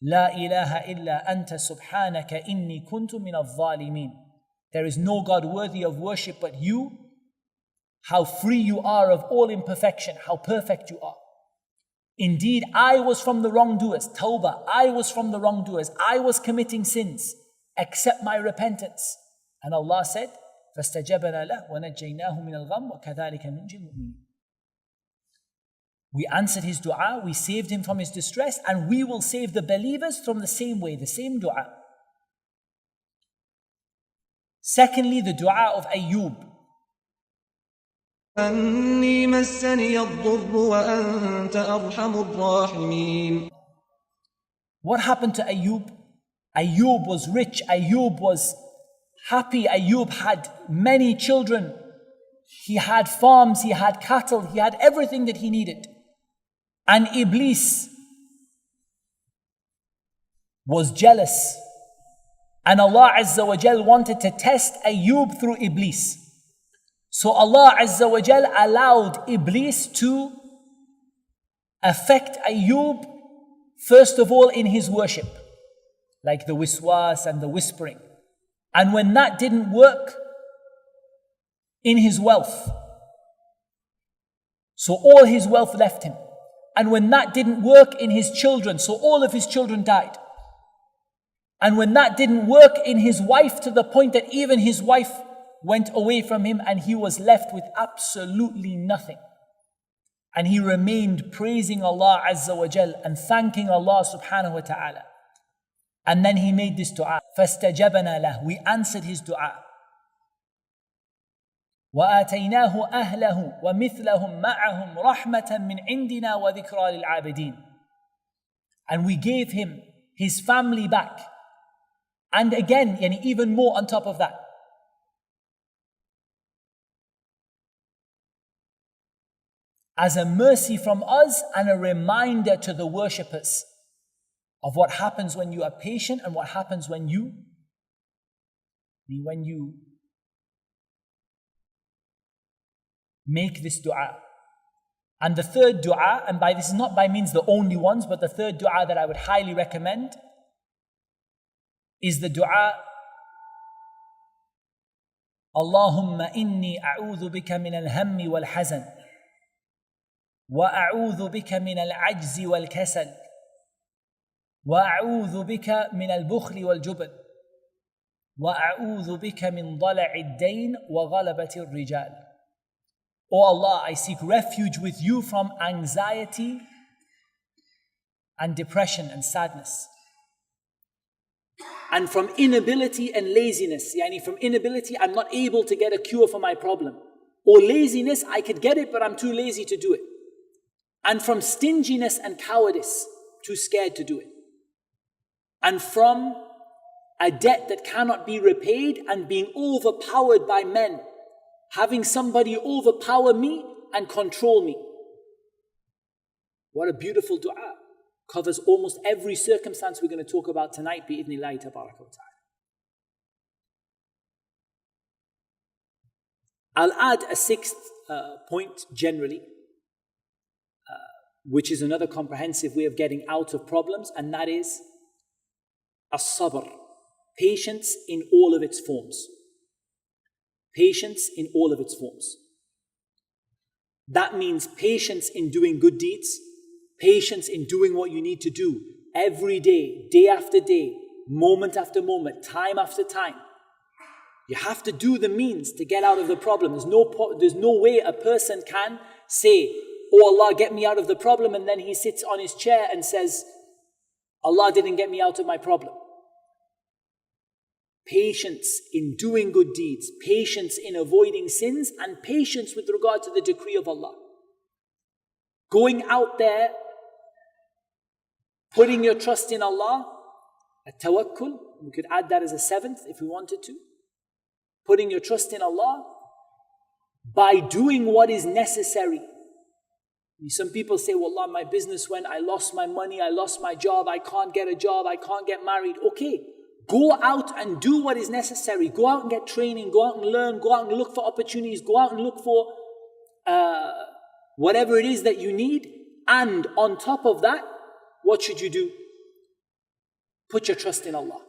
La ilaha illa anta subhanaka inni kuntu min al-zalimin. There is no God worthy of worship but you. How free you are of all imperfection, how perfect you are. Indeed, I was from the wrongdoers. Tawbah, I was from the wrongdoers. I was committing sins. Accept my repentance. And Allah said, فَاسْتَجَبَنَا لَهُ وَنَجَّيْنَاهُ مِنَ الْغَمِّ وَكَذَلِكَ نُنْجِي الْمُؤْمِنِينَ. We answered his dua, we saved him from his distress, and we will save the believers from the same way, the same dua. Secondly, the dua of Ayyub. أني مسني الضر وأنت أرحم الراحمين. What happened to Ayyub? Ayyub was rich, Ayyub was happy, Ayyub had many children. He had farms, he had cattle, he had everything that he needed. And Iblis was jealous. And Allah Azza wa Jal wanted to test Ayyub through Iblis. So Allah Azza wa Jal allowed Iblis to affect Ayyub, first of all in his worship, like the wiswas and the whispering. And when that didn't work, in his wealth. So all his wealth left him. And when that didn't work, in his children, so all of his children died. And when that didn't work, in his wife, to the point that even his wife went away from him and he was left with absolutely nothing. And he remained praising Allah Azza wa Jal and thanking Allah subhanahu wa ta'ala. And then he made this dua. فَاسْتَجَبَنَا لَهُ. We answered his dua. وآتيناه أهله ومثلهم معهم رحمة من عندنا وذكرى للعابدين. And we gave him his family back. And again, even more on top of that. As a mercy from us and a reminder to the worshippers of what happens when you are patient and what happens when you make this dua. And the third dua, and by this is not by means the only ones, but the third dua that I would highly recommend is the dua Allahumma inni a'udhu bika min al-hammi wal-hazan وأعوذ بك من العجز والكسل وأعوذ بك من البخل والجبن وأعوذ بك من ضلع الدين وغلبة الرجال. O Allah, I seek refuge with you from anxiety and depression and sadness, and from inability and laziness. Yani from inability, I'm not able to get a cure for my problem. Or laziness, I could get it, but I'm too lazy to do it. And from stinginess and cowardice, too scared to do it. And from a debt that cannot be repaid and being overpowered by men, having somebody overpower me and control me. What a beautiful dua. Covers almost every circumstance we're going to talk about tonight, bi'idhnillahi tabaraka wa ta'ala. I'll add a sixth point generally, which is another comprehensive way of getting out of problems, and that is as-sabr, patience in all of its forms. Patience in all of its forms. That means patience in doing good deeds, patience in doing what you need to do every day, day after day, moment after moment, time after time. You have to do the means to get out of the problem. There's no way a person can say, "Oh Allah, get me out of the problem," and then he sits on his chair and says, "Allah didn't get me out of my problem." Patience in doing good deeds, patience in avoiding sins, and patience with regard to the decree of Allah. Going out there, putting your trust in Allah, at-tawakkul, we could add that as a seventh if we wanted to. Putting your trust in Allah by doing what is necessary. Some people say, "Wallah, my business went, I lost my money, I lost my job, I can't get a job, I can't get married." Okay, go out and do what is necessary. Go out and get training, go out and learn, go out and look for opportunities, go out and look for whatever it is that you need. And on top of that, what should you do? Put your trust in Allah.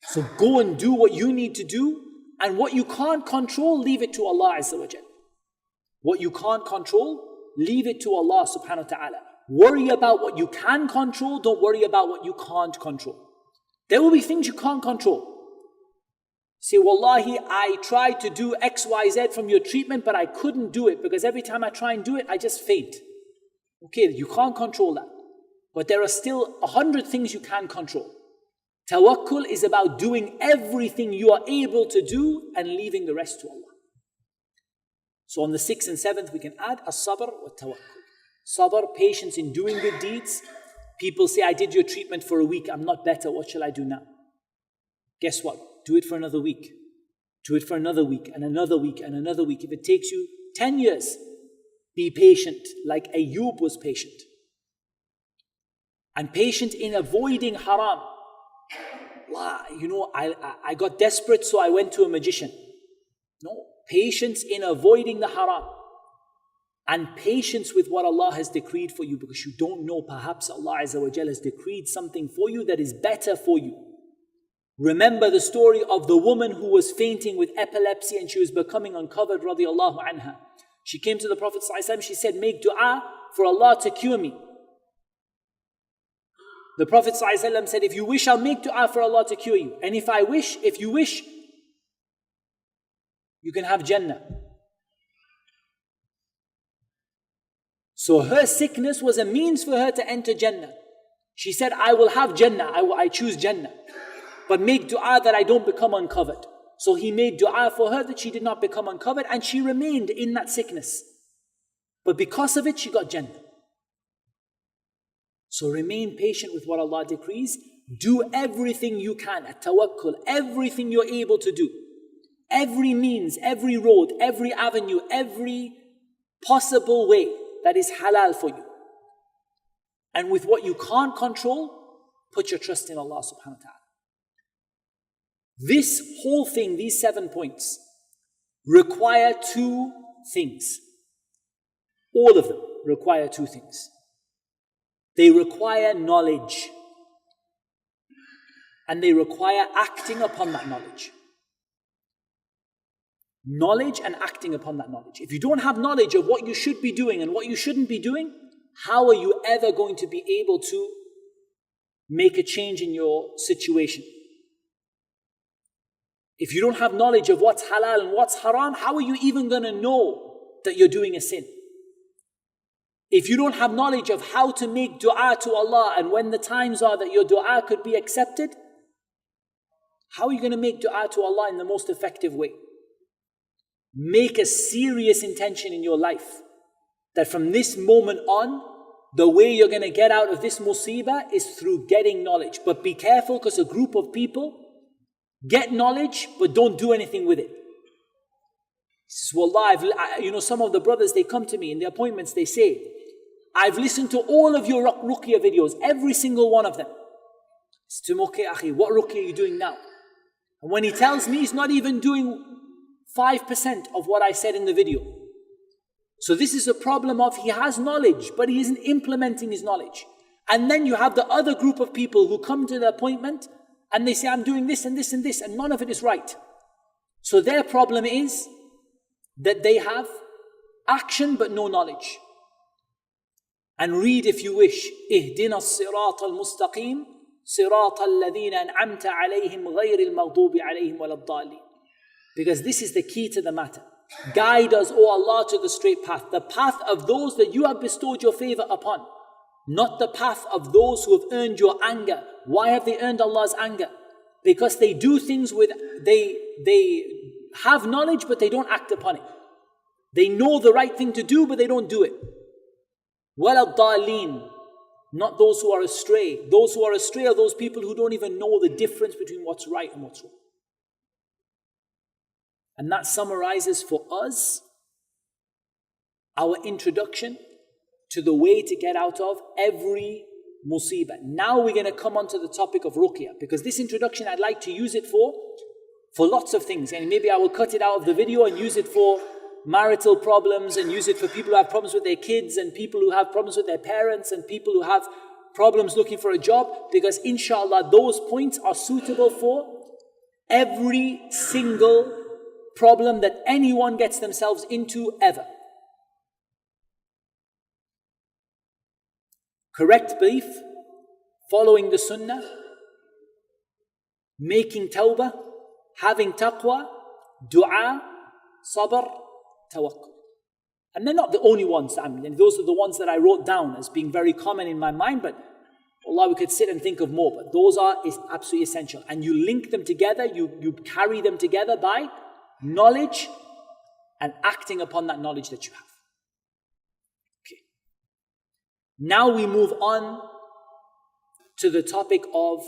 So go and do what you need to do, and what you can't control, leave it to Allah Azza wa Jal. What you can't control, leave it to Allah subhanahu wa ta'ala. Worry about what you can control, don't worry about what you can't control. There will be things you can't control. Say, "Wallahi, I tried to do X, Y, Z from your treatment, but I couldn't do it because every time I try and do it, I just faint." Okay, you can't control that. But there are still 100 things you can control. Tawakkul is about doing everything you are able to do and leaving the rest to Allah. So on the 6th and 7th, we can add as-sabr wa tawakkul. Sabr, patience in doing good deeds. People say, "I did your treatment for a week, I'm not better, what shall I do now?" Guess what? Do it for another week. Do it for another week, and another week, and another week. If it takes you 10 years, be patient, like Ayyub was patient. And patient in avoiding haram. I got desperate, so I went to a magician. No, patience in avoiding the haram. And patience with what Allah has decreed for you, because you don't know, perhaps Allah Azza wa Jalla has decreed something for you that is better for you. Remember the story of the woman who was fainting with epilepsy and she was becoming uncovered, radiallahu anha. She came to the Prophet ﷺ, she said, "Make dua for Allah to cure me." The Prophet ﷺ said, "If you wish, I'll make dua for Allah to cure you. And if you wish, you can have Jannah." So her sickness was a means for her to enter Jannah. She said, "I will have Jannah, I choose Jannah. But make dua that I don't become uncovered." So he made dua for her that she did not become uncovered, and she remained in that sickness. But because of it, she got Jannah. So remain patient with what Allah decrees. Do everything you can, at-tawakkul, everything you're able to do. Every means, every road, every avenue, every possible way that is halal for you. And with what you can't control, put your trust in Allah subhanahu wa ta'ala. This whole thing, these 7 points, require 2 things. All of them require 2 things. They require knowledge, and they require acting upon that knowledge. knowledge and acting upon that knowledge. If you don't have knowledge of what you should be doing and what you shouldn't be doing, how are you ever going to be able to make a change in your situation? If you don't have knowledge of what's halal and what's haram, how are you even going to know that you're doing a sin? If you don't have knowledge of how to make dua to Allah and when the times are that your dua could be accepted, how are you going to make dua to Allah in the most effective way? Make a serious intention in your life that from this moment on, the way you're going to get out of this musibah is through getting knowledge. But be careful, because a group of people get knowledge but don't do anything with it. He says, Wallah, some of the brothers, they come to me in the appointments, they say, I've listened to all of your Ruqyah videos, every single one of them. I said to him, okay, akhi, what Ruqyah are you doing now? And when he tells me, he's not even doing 5% of what I said in the video. So this is a problem of he has knowledge, but he isn't implementing his knowledge. And then you have the other group of people who come to the appointment and they say, I'm doing this and this and this, and none of it is right. So their problem is that they have action but no knowledge. And read, if you wish, اهدنا الصراط المستقيم صراط الذين أنعمت عليهم غير المغضوب عليهم ولا الضالين. Because this is the key to the matter. Guide us, O Allah, to the straight path. The path of those that you have bestowed your favor upon. Not the path of those who have earned your anger. Why have they earned Allah's anger? Because they do things with, they have knowledge but they don't act upon it. They know the right thing to do but they don't do it. وَلَا الضَّالِينَ. Not those who are astray. Those who are astray are those people who don't even know the difference between what's right and what's wrong. And that summarizes for us our introduction to the way to get out of every musibah. Now we're going to come on to the topic of Ruqyah, because this introduction I'd like to use it for lots of things. And maybe I will cut it out of the video and use it for marital problems, and use it for people who have problems with their kids, and people who have problems with their parents, and people who have problems looking for a job, because inshallah those points are suitable for every single problem that anyone gets themselves into ever. Correct belief, following the sunnah, making tawbah, having taqwa, dua, sabr, tawakkul. And they're not the only ones. Those are the ones that I wrote down as being very common in my mind, but Allah, we could sit and think of more, but those are absolutely essential. And you link them together, you carry them together by knowledge and acting upon that knowledge that you have. Okay. Now we move on to the topic of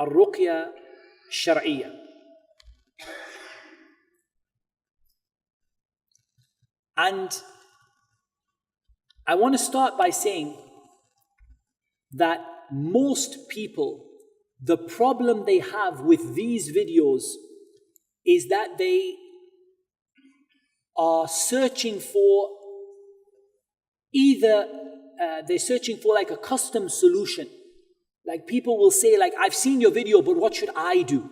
Ruqyah Shar'iyah. And I want to start by saying that most people, the problem they have with these videos is that they are searching for they're searching for like a custom solution. Like people will say, like, I've seen your video, but what should I do? Do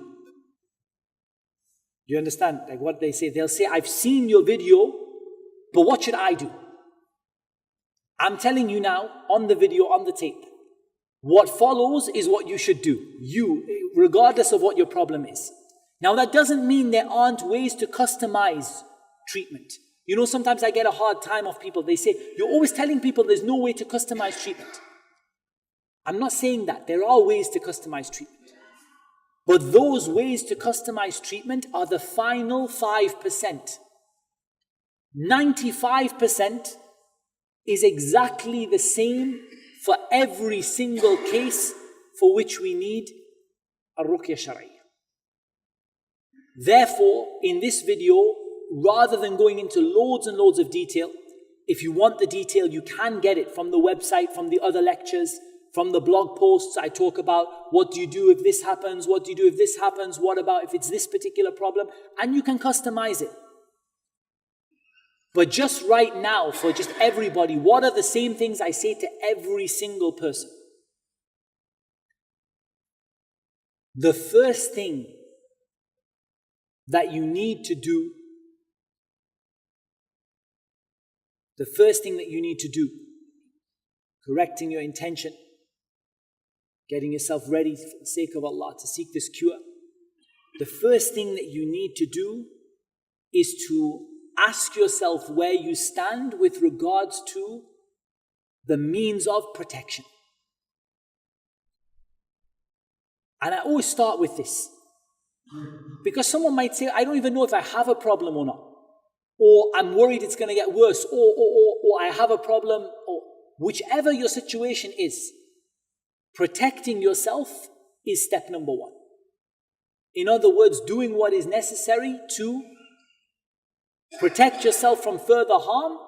you understand? Like what they say? They'll say, I've seen your video, but what should I do? I'm telling you now, on the video, on the tape, what follows is what you should do. You, regardless of what your problem is. Now that doesn't mean there aren't ways to customize treatment. You know, sometimes I get a hard time of people. They say, you're always telling people there's no way to customize treatment. I'm not saying that. There are ways to customize treatment. But those ways to customize treatment are the final 5%. 95% is exactly the same for every single case for which we need a Ruqyah Shar'iyah. Therefore, in this video, rather than going into loads and loads of detail, if you want the detail, you can get it from the website, from the other lectures, from the blog posts. I talk about what do you do if this happens, what do you do if this happens, what about if it's this particular problem, and you can customize it. But just right now, for just everybody, what are the same things I say to every single person? The first thing that you need to do the first thing that you need to do, correcting your intention, getting yourself ready for the sake of Allah to seek this cure, the first thing that you need to do is to ask yourself where you stand with regards to the means of protection. And I always start with this, because someone might say, I don't even know if I have a problem or not, or I'm worried it's going to get worse, or I have a problem, or whichever your situation is, protecting yourself is step number one. In other words, doing what is necessary to protect yourself from further harm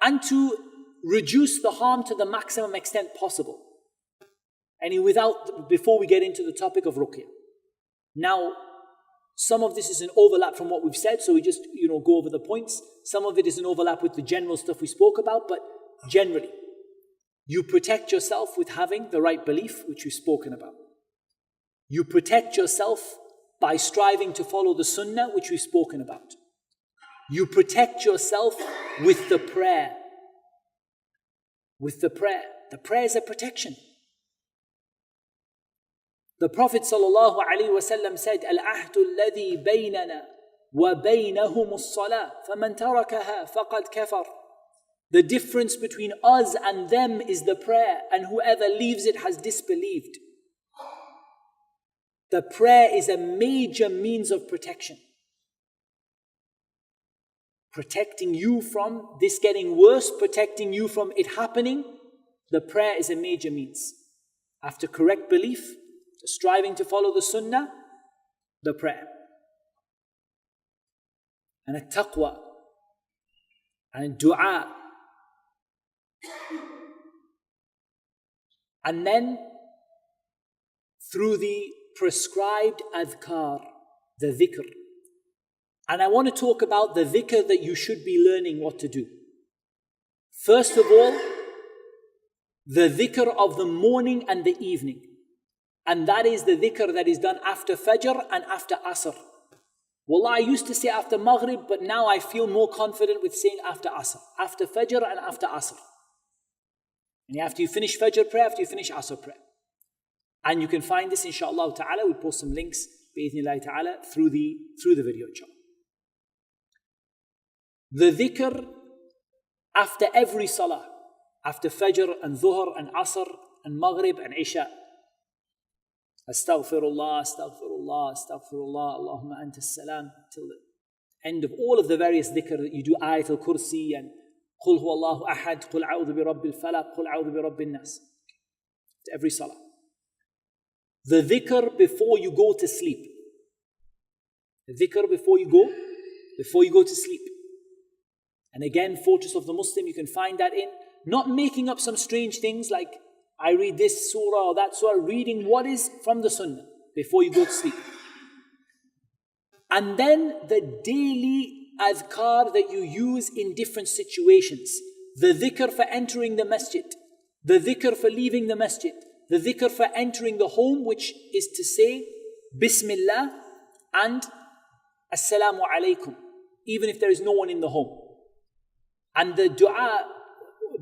and to reduce the harm to the maximum extent possible. And before we get into the topic of Ruqyah. Now, some of this is an overlap from what we've said, so we just go over the points. Some of it is an overlap with the general stuff we spoke about, but generally, you protect yourself with having the right belief, which we've spoken about. You protect yourself by striving to follow the sunnah, which we've spoken about. You protect yourself with the prayer. With the prayer. The prayer is a protection. The Prophet ﷺ said, "Al-ahdu alladhi baynana wa baynahum as-salah, faman tarakaha faqad kafar." The difference between us and them is the prayer, and whoever leaves it has disbelieved. The prayer is a major means of protection. Protecting you from this getting worse, protecting you from it happening. The prayer is a major means. After correct belief, striving to follow the sunnah, the prayer. And a taqwa, and a dua. And then, through the prescribed adhkar, the dhikr. And I want to talk about the dhikr that you should be learning what to do. First of all, the dhikr of the morning and the evening. And that is the dhikr that is done after Fajr and after Asr. Wallah, I used to say after Maghrib, but now I feel more confident with saying after Asr. After Fajr and after Asr. And after you finish Fajr prayer, after you finish Asr prayer. And you can find this inshaAllah ta'ala. We'll post some links bi'idhnillahi ta'ala through the video inshaAllah. The dhikr after every salah, after Fajr and Dhuhr and Asr and Maghrib and Isha. Astaghfirullah, astaghfirullah, astaghfirullah, Allahumma anta salam, till the end of all of the various dhikr that you do, Ayat al-Kursi and Qul huwallahu ahad, Qul a'udhu bi rabbil falaq, Qul a'udhu bi rabbin nas. Every salah. The dhikr before you go to sleep. The dhikr before you go to sleep. And again, Fortress of the Muslim, you can find that in. Not making up some strange things like, I read this surah or that surah, reading what is from the sunnah before you go to sleep. And then the daily adhkar that you use in different situations. The dhikr for entering the masjid. The dhikr for leaving the masjid. The dhikr for entering the home, which is to say, Bismillah and Assalamu alaikum, even if there is no one in the home. And the dua,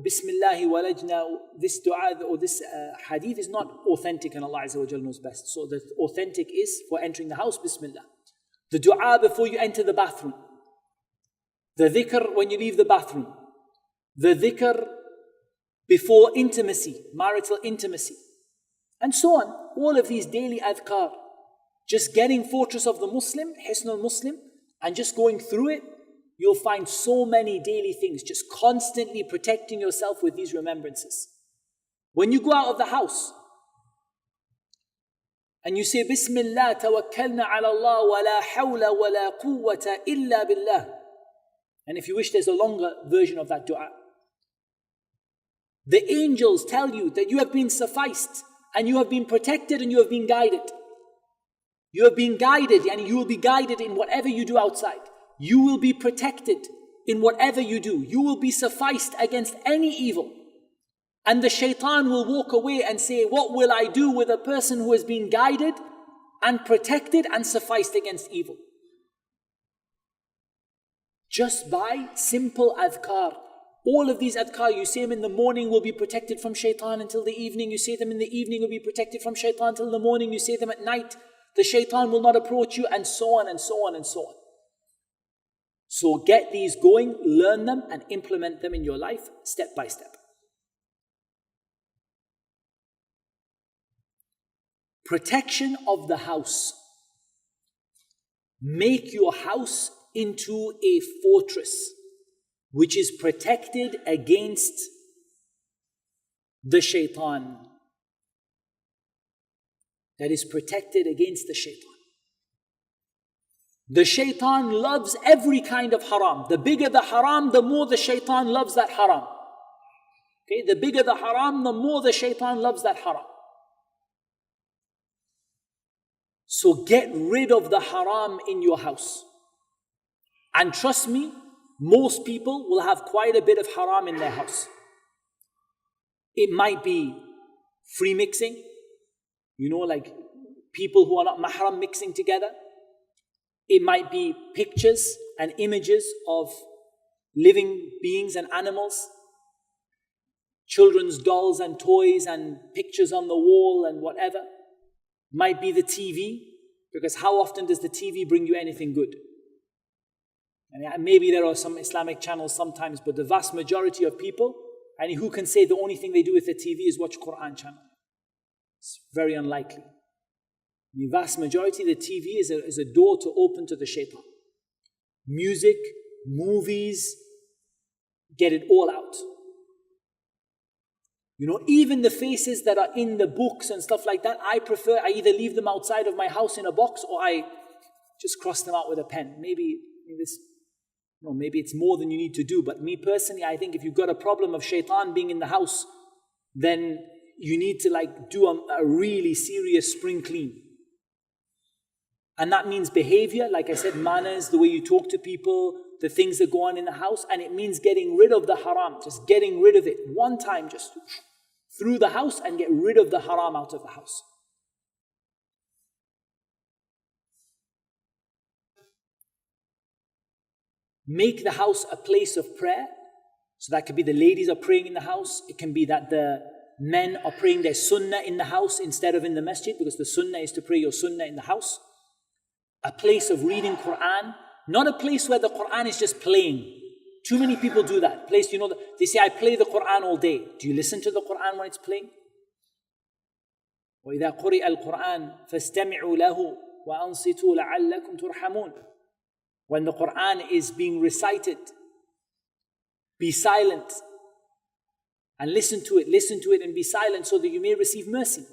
Bismillahi walajna, this dua or this hadith is not authentic, and Allah Azza wa Jalla knows best. So the authentic is for entering the house, Bismillah. The dua before you enter the bathroom. The dhikr when you leave the bathroom. The dhikr before intimacy, marital intimacy. And so on. All of these daily adhkar. Just getting Fortress of the Muslim, Hisnul Muslim, and just going through it, you'll find so many daily things, just constantly protecting yourself with these remembrances. When you go out of the house, and you say, Bismillah, tawakkalna ala Allah, wa la hawla wa la quwwata illa billah. And if you wish, there's a longer version of that dua. The angels tell you that you have been sufficed, and you have been protected, and you have been guided. You have been guided, and you will be guided in whatever you do outside. You will be protected in whatever you do. You will be sufficed against any evil. And the shaitan will walk away and say, what will I do with a person who has been guided and protected and sufficed against evil? Just by simple adhkar. All of these adhkar, you say them in the morning, will be protected from shaitan until the evening. You say them in the evening, will be protected from shaitan until the morning. You say them at night, the shaitan will not approach you, and so on and so on and so on. So get these going, learn them, and implement them in your life step by step. Protection of the house. Make your house into a fortress which is protected against the shaitan. That is protected against the shaitan. The shaitan loves every kind of haram. The bigger the haram, the more the shaitan loves that haram. Okay, the bigger the haram, the more the shaitan loves that haram. So get rid of the haram in your house. And trust me, most people will have quite a bit of haram in their house. It might be free mixing, like people who are not mahram mixing together. It might be pictures and images of living beings and animals, children's dolls and toys and pictures on the wall and whatever. Might be the TV, because how often does the TV bring you anything good? And maybe there are some Islamic channels sometimes, but the vast majority of people, and who can say the only thing they do with the TV is watch Quran channel? It's very unlikely. The vast majority, the TV is a door to open to the shaitan. Music, movies, get it all out. Even the faces that are in the books and stuff like that, I either leave them outside of my house in a box, or I just cross them out with a pen. Maybe it's more than you need to do, but me personally, I think if you've got a problem of shaitan being in the house, then you need to do a really serious spring clean. And that means behavior, like I said, manners, the way you talk to people, the things that go on in the house, and it means getting rid of the haram, just getting rid of it one time, just through the house, and get rid of the haram out of the house. Make the house a place of prayer. So that could be the ladies are praying in the house. It can be that the men are praying their sunnah in the house instead of in the masjid, because the sunnah is to pray your sunnah in the house. A place of reading Quran, not a place where the Quran is just playing. Too many people do that. Place, they say, I play the Quran all day. Do you listen to the Quran when it's playing? وَإِذَا قُرِئَ الْقُرْآنُ فَاسْتَمِعُوا لَهُ وَأَنصِتُوا لَعَلَّكُمْ تُرْحَمُونَ. When the Quran is being recited, be silent and listen to it and be silent so that you may receive mercy.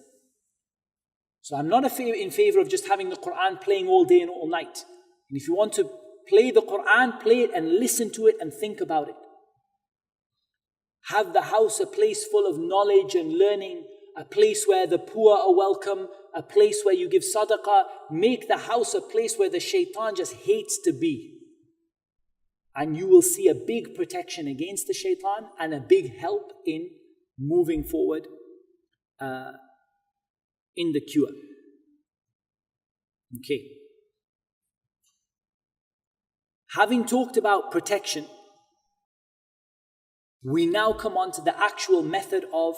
So I'm not in favor of just having the Quran playing all day and all night. And if you want to play the Quran, play it and listen to it and think about it. Have the house a place full of knowledge and learning, a place where the poor are welcome, a place where you give sadaqah. Make the house a place where the shaitan just hates to be. And you will see a big protection against the shaitan and a big help in moving forward in the cure. Okay. Having talked about protection, we now come on to the actual method of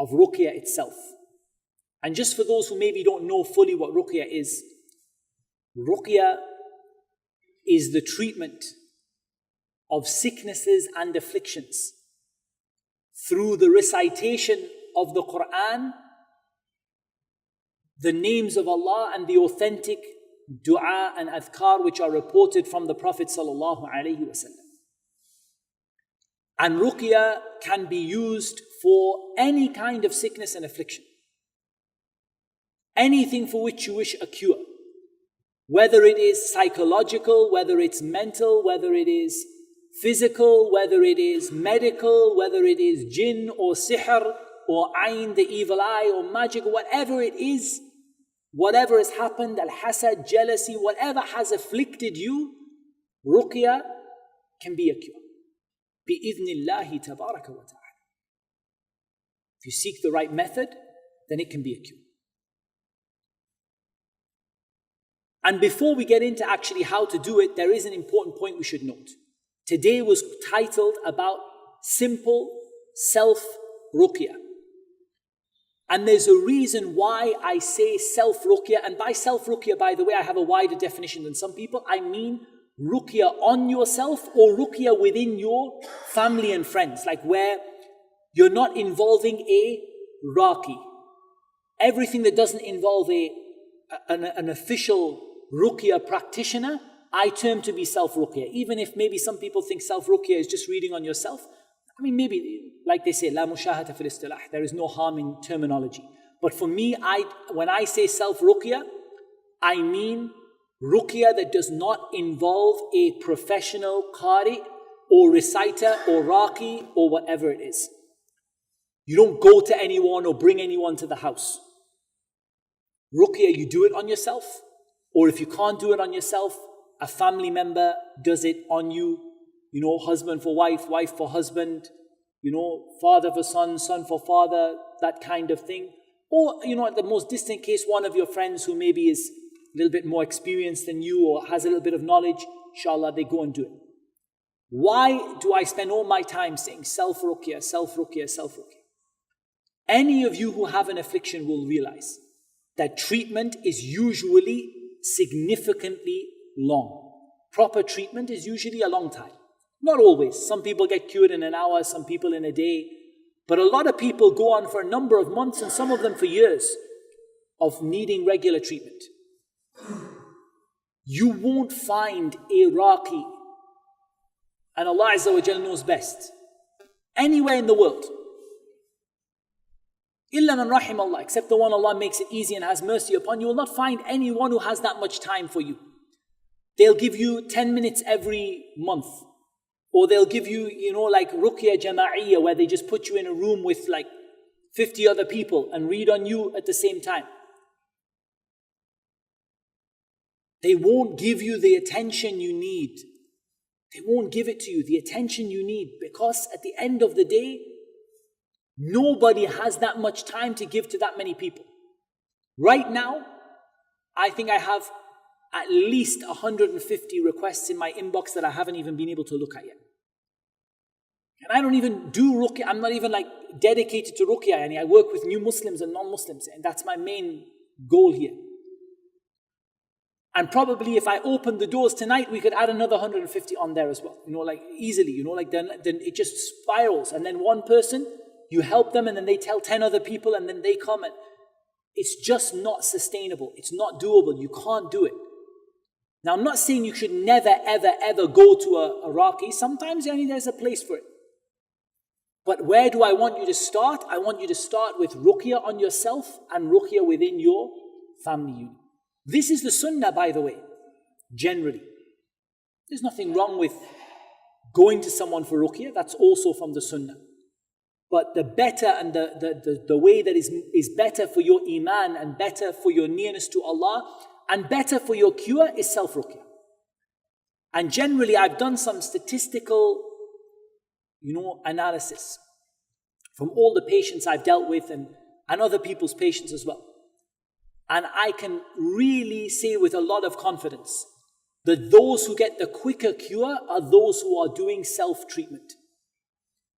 Ruqyah itself. And just for those who maybe don't know fully what Ruqyah is the treatment of sicknesses and afflictions through the recitation of the Quran, the names of Allah, and the authentic dua and adhkar which are reported from the Prophet sallallahu alaihi wasallam. And Ruqyah can be used for any kind of sickness and affliction. Anything for which you wish a cure. Whether it is psychological, whether it's mental, whether it is physical, whether it is medical, whether it is jinn or sihr or ayn, the evil eye, or magic, whatever it is, whatever has happened, al-hasad, jealousy, whatever has afflicted you, Ruqyah can be a cure. Bi-idhnillahi tabaraka wa ta'ala. If you seek the right method, then it can be a cure. And before we get into actually how to do it, there is an important point we should note. Today was titled about simple self-ruqyah. And there's a reason why I say self-ruqyah. And by self-ruqyah, by the way, I have a wider definition than some people. I mean ruqyah on yourself or ruqyah within your family and friends. Like where you're not involving a raqi. Everything that doesn't involve an official ruqyah practitioner, I term to be self-ruqyah. Even if maybe some people think self-ruqyah is just reading on yourself. I mean, maybe, like they say, la mushahata fil istilah. There is no harm in terminology. But for me, when I say self-ruqyah, I mean ruqyah that does not involve a professional qari or reciter or raqi or whatever it is. You don't go to anyone or bring anyone to the house. Ruqyah, you do it on yourself. Or if you can't do it on yourself, a family member does it on you. Husband for wife, wife for husband, father for son, son for father, that kind of thing. Or, at the most distant case, one of your friends who maybe is a little bit more experienced than you or has a little bit of knowledge, inshallah, they go and do it. Why do I spend all my time saying self-ruqyah, self-ruqyah, self-ruqyah? Any of you who have an affliction will realize that treatment is usually significantly long. Proper treatment is usually a long time. Not always. Some people get cured in an hour, some people in a day. But a lot of people go on for a number of months and some of them for years of needing regular treatment. You won't find a raqi, and Allah Azza wa Jal knows best, anywhere in the world. Illa man rahim Allah, except the one Allah makes it easy and has mercy upon. You will not find anyone who has that much time for you. They'll give you 10 minutes every month. Or they'll give you, like ruqyah jama'iyya, where they just put you in a room with like 50 other people and read on you at the same time. They won't give you the attention you need. They won't give it to you, the attention you need, because at the end of the day, nobody has that much time to give to that many people. Right now, I think I have at least 150 requests in my inbox that I haven't even been able to look at yet. And I don't even do ruqyah. I'm not even like dedicated to ruqyah. I work with new Muslims and non-Muslims, and that's my main goal here. And probably if I opened the doors tonight, we could add another 150 on there as well. Easily, then it just spirals. And then one person, you help them and then they tell 10 other people and then they come, and it's just not sustainable. It's not doable. You can't do it. Now, I'm not saying you should never, ever, ever go to a raqi. Sometimes there's a place for it. But where do I want you to start? I want you to start with ruqyah on yourself and ruqyah within your family unit. This is the sunnah, by the way, generally. There's nothing wrong with going to someone for ruqyah. That's also from the sunnah. But the better and the way that is better for your iman and better for your nearness to Allah and better for your cure is self-ruqyah. And generally, I've done some statistical, analysis from all the patients I've dealt with and other people's patients as well. And I can really say with a lot of confidence that those who get the quicker cure are those who are doing self-treatment.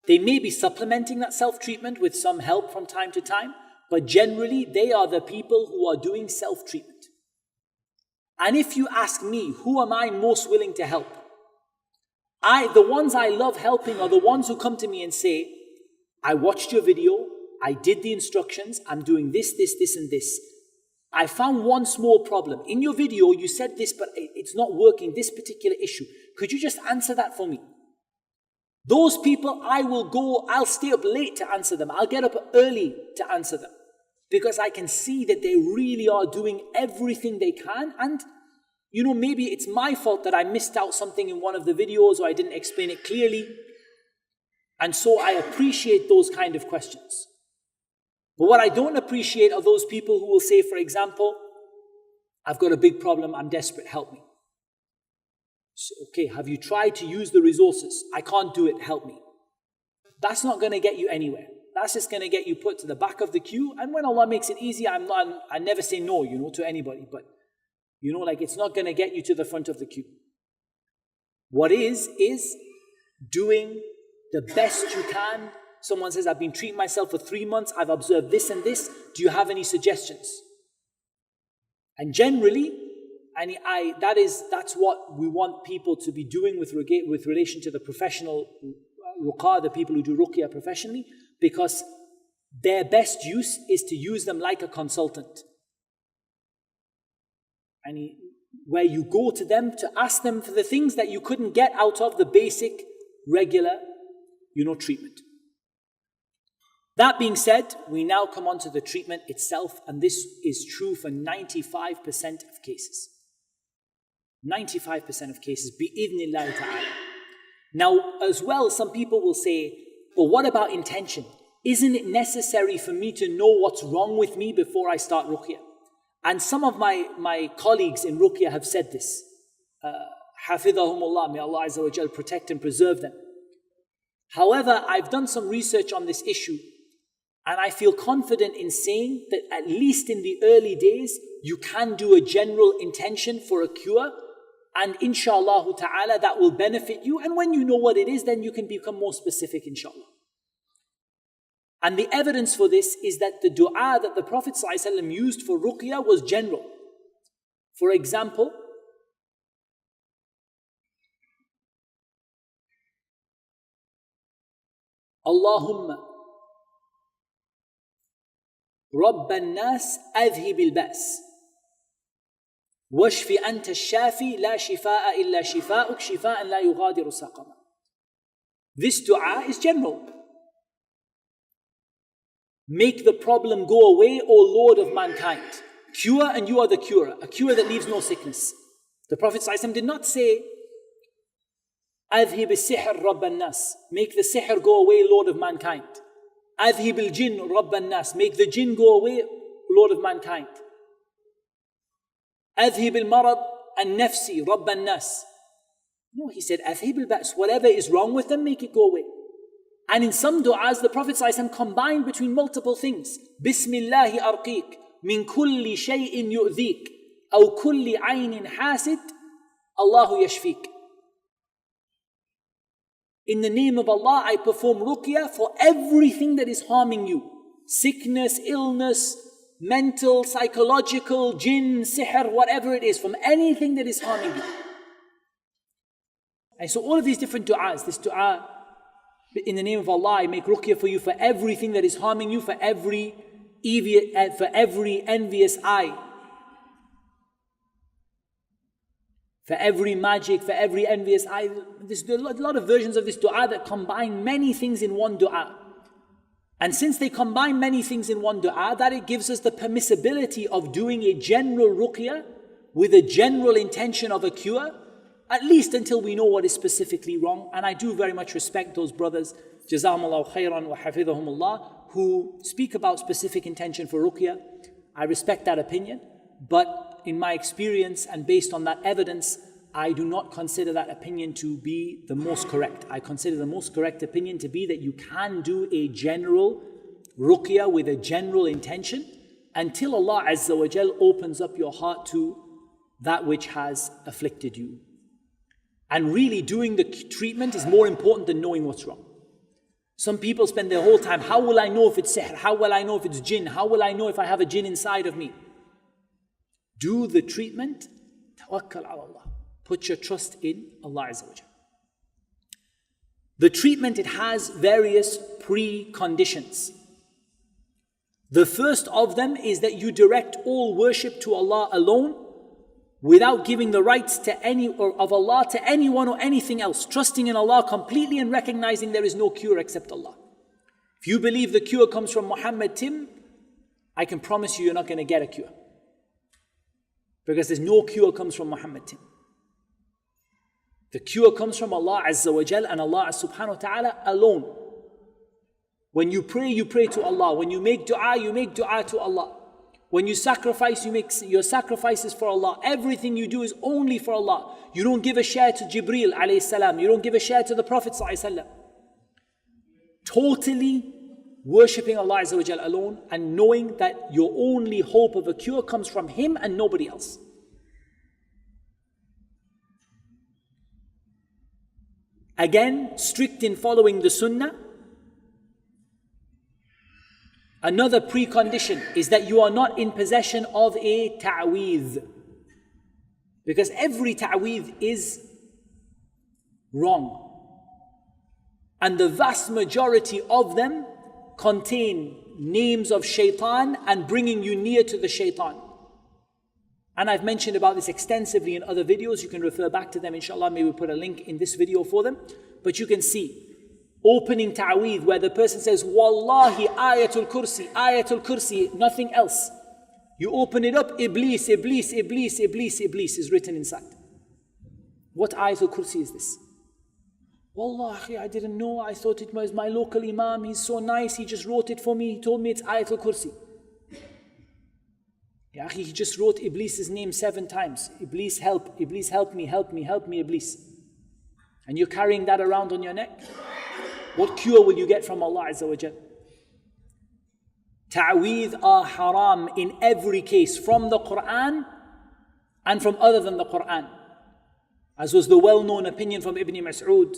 They may be supplementing that self-treatment with some help from time to time, but generally they are the people who are doing self-treatment. And if you ask me, who am I most willing to help? The ones I love helping are the ones who come to me and say, I watched your video, I did the instructions, I'm doing this, and this. I found one small problem. In your video, you said this, but it's not working, this particular issue. Could you just answer that for me? Those people, I'll stay up late to answer them. I'll get up early to answer them. Because I can see that they really are doing everything they can. And, maybe it's my fault that I missed out something in one of the videos or I didn't explain it clearly. And so I appreciate those kind of questions. But what I don't appreciate are those people who will say, for example, I've got a big problem, I'm desperate, help me. So, okay, have you tried to use the resources? I can't do it, help me. That's not going to get you anywhere. That's just going to get you put to the back of the queue. And when Allah makes it easy, I never say no, to anybody. But Like it's not going to get you to the front of the queue. What is doing the best you can. Someone says, I've been treating myself for 3 months, I've observed this and this, do you have any suggestions? And generally, that's what we want people to be doing with relation to the professional ruqyah, the people who do ruqyah professionally, because their best use is to use them like a consultant. Where you go to them to ask them for the things that you couldn't get out of the basic, regular, treatment. That being said, we now come on to the treatment itself, and this is true for 95% of cases. 95% of cases, bi'idhnillahi ta'ala. Now, as well, some people will say, but what about intention? Isn't it necessary for me to know what's wrong with me before I start ruqyah? And some of my colleagues in ruqyah have said this. Hafidhahumullah, may Allah Azza wa Jal protect and preserve them. However, I've done some research on this issue, and I feel confident in saying that at least in the early days, you can do a general intention for a cure, and inshallah ta'ala that will benefit you. And when you know what it is, then you can become more specific, inshallah. And the evidence for this is that the dua that the Prophet ﷺ used for ruqyah was general. For example, Allahumma رب الناس أذهب البأس واشف أنت الشافي لا شفاء إلا شفاءك شفاء لا يغادر سقما. This dua is general. Make the problem go away, O Lord of mankind. Cure, and you are the curer. A cure that leaves no sickness. The Prophet ﷺ did not say, أذهب السحر رب الناس. Make the sihr go away, Lord of mankind. أذهب الجن رب الناس. Make the jinn go away, Lord of mankind. أذهب المرض النفسي رب الناس. No, he said, أذهب البأس. Whatever is wrong with them, make it go away. And in some du'as, the Prophet ﷺ combined between multiple things. Bismillahi arqiq, min kulli shay'in yu'dhik, aw kulli aynin hasid, Allahu yashfik. In the name of Allah, I perform ruqyah for everything that is harming you. Sickness, illness, mental, psychological, jinn, sihr, whatever it is, from anything that is harming you. And so all of these different du'as, this du'a, in the name of Allah, I make ruqyah for you for everything that is harming you, for every envious eye, for every magic, for every envious eye. There's a lot of versions of this dua that combine many things in one dua. And since they combine many things in one dua, that it gives us the permissibility of doing a general ruqyah with a general intention of a cure, at least until we know what is specifically wrong. And I do very much respect those brothers, Jazahumullahu khairan wa hafidhahumullah, who speak about specific intention for ruqyah. I respect that opinion, but in my experience and based on that evidence, I do not consider that opinion to be the most correct. I consider the most correct opinion to be that you can do a general ruqyah with a general intention until Allah Azza wa Jal opens up your heart to that which has afflicted you. And really doing the treatment is more important than knowing what's wrong. Some people spend their whole time, how will I know if it's sihr? How will I know if it's jinn? How will I know if I have a jinn inside of me? Do the treatment, tawakkal ala Allah. Put your trust in Allah Azza wa Jal. The treatment, it has various preconditions. The first of them is that you direct all worship to Allah alone, without giving the rights of Allah to anyone or anything else, trusting in Allah completely and recognizing there is no cure except Allah. If you believe the cure comes from Muhammad Tim, I can promise you're not going to get a cure. Because there's no cure comes from Muhammad Tim. The cure comes from Allah Azza wa Jal and Allah subhanahu wa ta'ala alone. When you pray to Allah. When you make dua to Allah. When you sacrifice, you make your sacrifices for Allah. Everything you do is only for Allah. You don't give a share to Jibreel alayhi salam. You don't give a share to the Prophet sallallahu alaihi wasallam. Totally worshipping Allah Azza wa Jal alone and knowing that your only hope of a cure comes from Him and nobody else. Again, strict in following the sunnah. Another precondition is that you are not in possession of a ta'weez. Because every ta'weez is wrong. And the vast majority of them contain names of shaitan and bringing you near to the shaitan. And I've mentioned about this extensively in other videos. You can refer back to them, inshallah. Maybe we'll put a link in this video for them. But you can see opening ta'weez where the person says, Wallahi, ayatul kursi, nothing else. You open it up, Iblis is written inside. What ayatul kursi is this? Wallahi, I didn't know. I thought it was my local imam. He's so nice. He just wrote it for me. He told me it's ayatul kursi. Ya akhi, he just wrote Iblis's name 7 times. Iblis, help me, Iblis. And you're carrying that around on your neck? What cure will you get from Allah Azza wa Jal? Ta'weez are haram in every case, from the Quran and from other than the Quran. As was the well-known opinion from Ibn Mas'ud,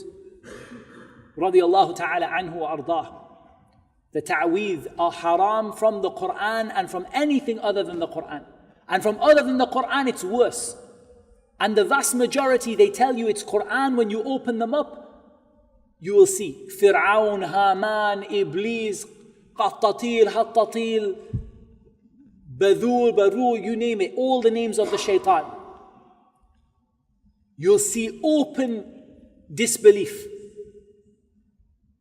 radiyallahu ta'ala anhu wa ardah. The ta'weez are haram from the Quran and from anything other than the Quran. And from other than the Quran, it's worse. And the vast majority, they tell you it's Quran. When you open them up, you will see Fir'aun, Haman, Iblis, Qattatil, Hattatil, Badhur, Baru, you name it, all the names of the shaitan. You'll see open disbelief.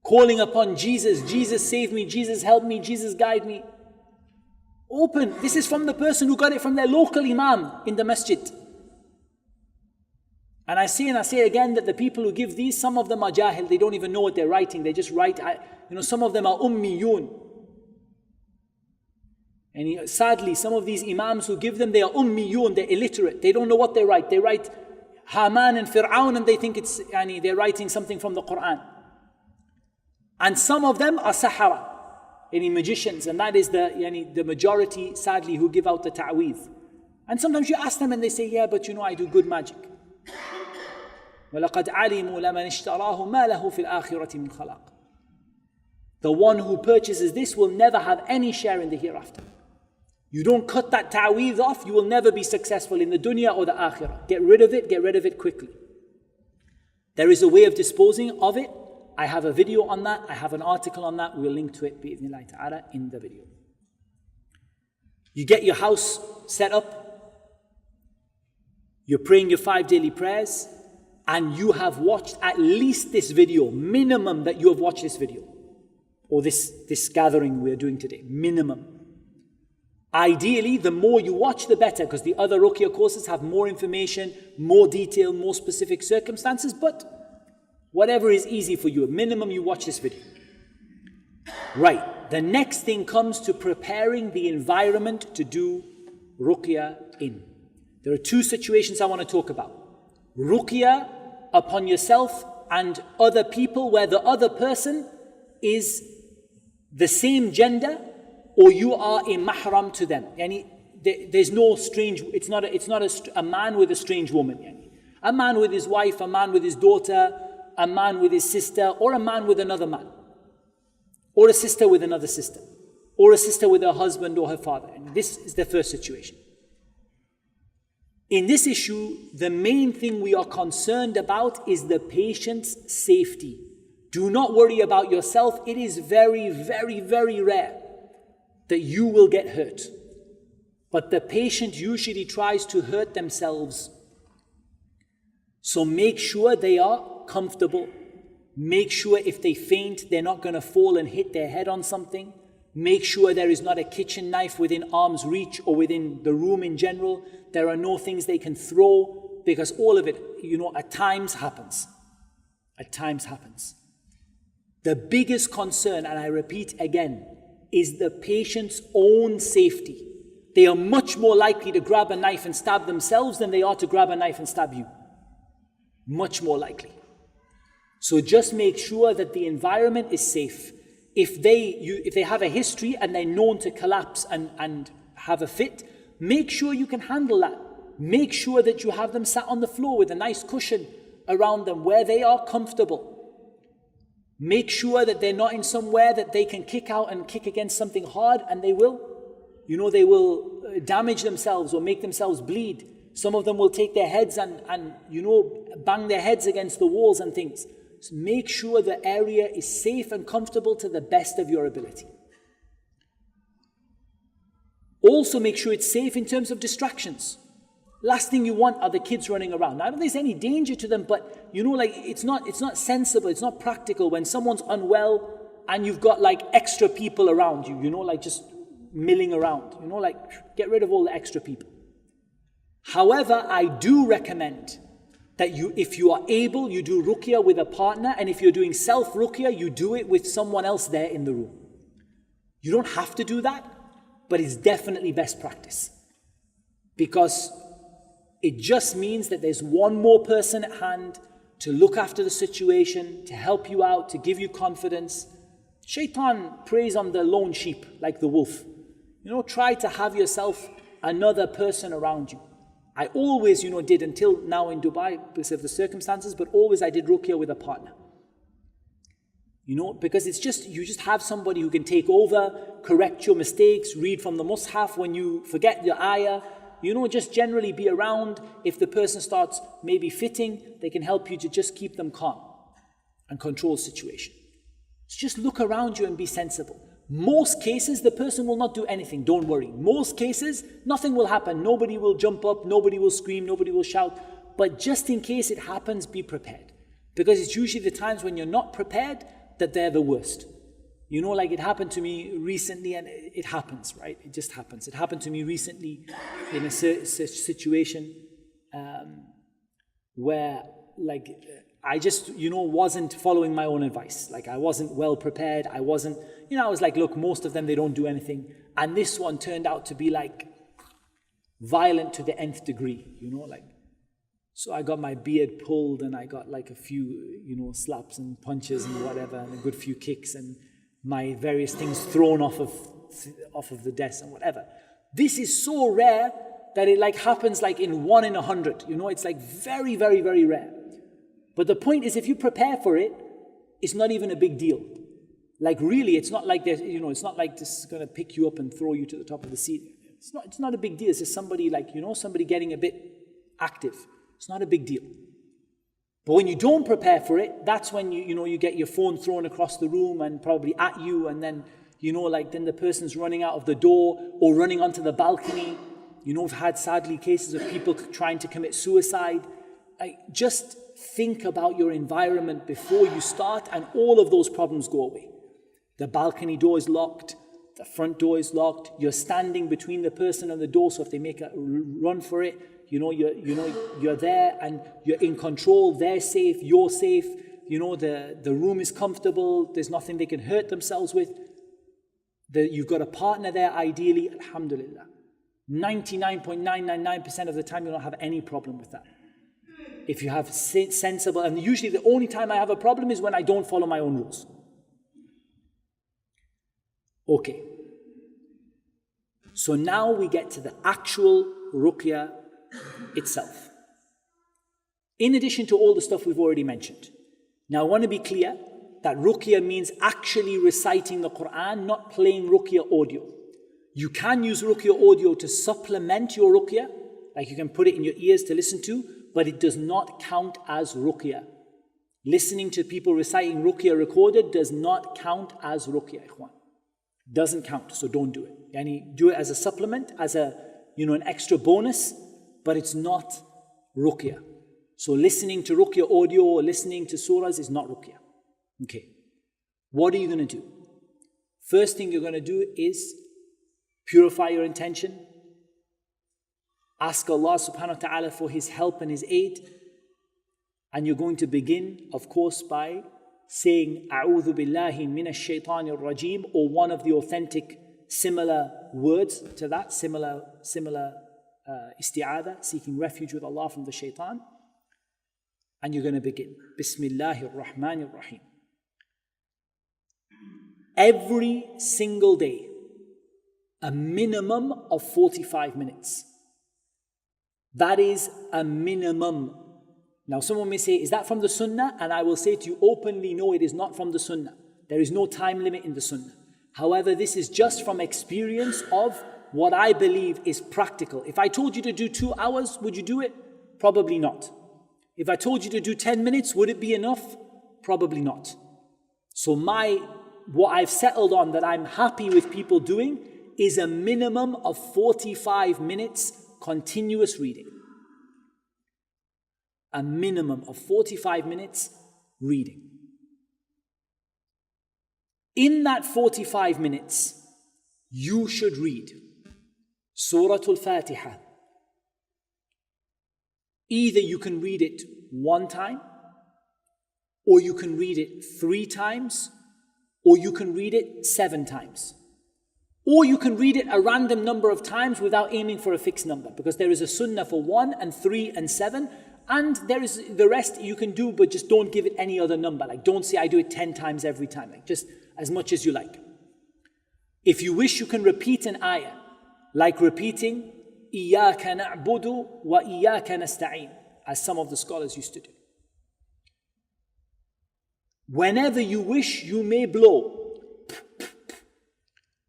Calling upon Jesus, Jesus save me, Jesus help me, Jesus guide me. Open. This is from the person who got it from their local imam in the masjid. And I say again that the people who give these, some of them are jahil, they don't even know what they're writing, they just write, some of them are ummiyun. And sadly, some of these imams who give them, they are ummiyun, they're illiterate, they don't know what they write. They write Haman and Fir'aun and they think they're writing something from the Quran. And some of them are sahara, magicians, and that is the majority, sadly, who give out the ta'weez. And sometimes you ask them and they say, yeah, but I do good magic. وَلَقَدْ عَلِمُوا لَمَنِ اشْتَرَاهُ مَا لَهُ فِي الْآخِرَةِ مِنْ خَلَاقٍ. The one who purchases this will never have any share in the hereafter. You don't cut that ta'weez off, you will never be successful in the dunya or the akhirah. Get rid of it quickly. There is a way of disposing of it. I have a video on that, I have an article on that, we'll link to it bi'idhnillahi ta'ala in the video. You get your house set up, you're praying your 5 daily prayers, and you have watched at least this video, minimum that you have watched this video, or this gathering we're doing today, minimum. Ideally, the more you watch, the better, because the other Ruqyah courses have more information, more detail, more specific circumstances, but whatever is easy for you, a minimum you watch this video. Right, the next thing comes to preparing the environment to do Ruqyah in. There are 2 situations I want to talk about. Ruqyah upon yourself and other people where the other person is the same gender or you are a mahram to them. There's no strange, it's not a man with a strange woman. A man with his wife, a man with his daughter, a man with his sister, or a man with another man, or a sister with another sister, or a sister with her husband or her father. And this is the first situation. In this issue, the main thing we are concerned about is the patient's safety. Do not worry about yourself. It is very, very, very rare that you will get hurt. But the patient usually tries to hurt themselves. So make sure they are comfortable. Make sure if they faint, they're not going to fall and hit their head on something. Make sure there is not a kitchen knife within arm's reach or within the room in general. There are no things they can throw, because all of it, at times happens. At times happens. The biggest concern, and I repeat again, is the patient's own safety. They are much more likely to grab a knife and stab themselves than they are to grab a knife and stab you. Much more likely. So just make sure that the environment is safe. If they have a history and they're known to collapse and have a fit, make sure you can handle that. Make sure that you have them sat on the floor with a nice cushion around them where they are comfortable. Make sure that they're not in somewhere that they can kick out and kick against something hard, and they will damage themselves or make themselves bleed. Some of them will take their heads and bang their heads against the walls and things. So make sure the area is safe and comfortable to the best of your ability. Also make sure it's safe in terms of distractions. Last thing you want are the kids running around. I don't think there's any danger to them, but it's not sensible, it's not practical when someone's unwell and you've got like extra people around you, just milling around, get rid of all the extra people. However, I do recommend that if you are able, you do ruqyah with a partner, and if you're doing self-ruqyah, you do it with someone else there in the room. You don't have to do that, but it's definitely best practice. Because it just means that there's one more person at hand to look after the situation, to help you out, to give you confidence. Shaitan preys on the lone sheep like the wolf. Try to have yourself another person around you. I always, did until now in Dubai because of the circumstances, but always I did ruqyah with a partner. Because you just have somebody who can take over, correct your mistakes, read from the mushaf when you forget your ayah, just generally be around. If the person starts maybe fitting, they can help you to just keep them calm and control the situation. So just look around you and be sensible. Most cases, the person will not do anything, don't worry. Most cases, nothing will happen. Nobody will jump up, nobody will scream, nobody will shout. But just in case it happens, be prepared. Because it's usually the times when you're not prepared that they're the worst. Like it happened to me recently, and it happens, right? It just happens. It happened to me recently in a situation where I just, wasn't following my own advice. I wasn't well prepared. I was like, look, most of them, they don't do anything. And this one turned out to be violent to the nth degree, So I got my beard pulled and I got a few, slaps and punches and whatever, and a good few kicks, and my various things thrown off of the desk and whatever. This is so rare that it happens in 1 in 100. It's very, very, very rare. But the point is, if you prepare for it, it's not even a big deal. Really, it's not like there's, it's not like this is going to pick you up and throw you to the top of the seat. It's not a big deal. It's just somebody somebody getting a bit active. It's not a big deal. But when you don't prepare for it, that's when you get your phone thrown across the room and probably at you, and then, then the person's running out of the door or running onto the balcony. We've had sadly cases of people trying to commit suicide. Just think about your environment before you start, and all of those problems go away. The balcony door is locked, the front door is locked, you're standing between the person and the door, so if they make a run for it, you're there and you're in control, they're safe, you're safe, the room is comfortable, there's nothing they can hurt themselves with. You've got a partner there ideally, alhamdulillah. 99.999% of the time you don't have any problem with that. If you have sensible, and usually the only time I have a problem is when I don't follow my own rules. Okay. So now we get to the actual ruqyah itself. In addition to all the stuff we've already mentioned. Now I want to be clear that ruqyah means actually reciting the Quran, not playing ruqyah audio. You can use ruqyah audio to supplement your ruqyah, you can put it in your ears to listen to, but it does not count as ruqyah. Listening to people reciting ruqyah recorded does not count as ruqyah, ikhwan. Doesn't count, so don't do it. Do it as a supplement, as an extra bonus, but it's not ruqyah. So listening to ruqyah audio or listening to surahs is not ruqyah. Okay. What are you going to do? First thing you're going to do is purify your intention. Ask Allah subhanahu wa ta'ala for His help and His aid. And you're going to begin, of course, by saying A'udhu billahi minash shaitanir rajim, or one of the authentic similar words to that, similar isti'adha, seeking refuge with Allah from the shaitan. And you're going to begin Bismillahir Rahmanir Rahim. Every single day, a minimum of 45 minutes. That is a minimum. Now someone may say, is that from the Sunnah? And I will say to you openly, no, it is not from the Sunnah. There is no time limit in the Sunnah. However, this is just from experience of what I believe is practical. If I told you to do 2 hours, would you do it? Probably not. If I told you to do 10 minutes, would it be enough? Probably not. So what I've settled on that I'm happy with people doing is a minimum of 45 minutes continuous reading. A minimum of 45 minutes reading. In that 45 minutes, you should read Surah Al-Fatiha. Either you can read it 1 time, or you can read it 3 times, or you can read it 7 times. Or you can read it a random number of times without aiming for a fixed number, because there is a sunnah for 1 and 3 and 7, and there is the rest you can do, but just don't give it any other number. Like, don't say I do it 10 times every time. Like, just as much as you like. If you wish, you can repeat an ayah, like repeating إِيَّاكَ نَعْبُدُ وَإِيَّاكَ نَسْتَعِينُ, as some of the scholars used to do. Whenever you wish, you may blow,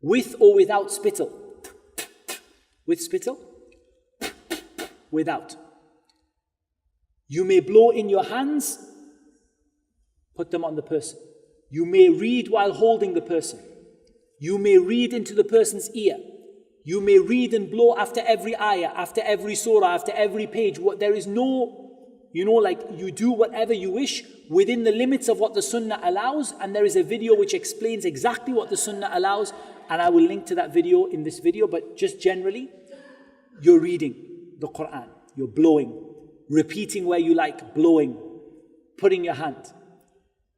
with or without spittle. With spittle? Without. You may blow in your hands, put them on the person. You may read while holding the person. You may read into the person's ear. You may read and blow after every ayah, after every surah, after every page. There is no, like you do whatever you wish within the limits of what the sunnah allows. And there is a video which explains exactly what the sunnah allows. And I will link to that video in this video. But just generally, you're reading the Quran. You're blowing, repeating where you like, blowing, putting your hand.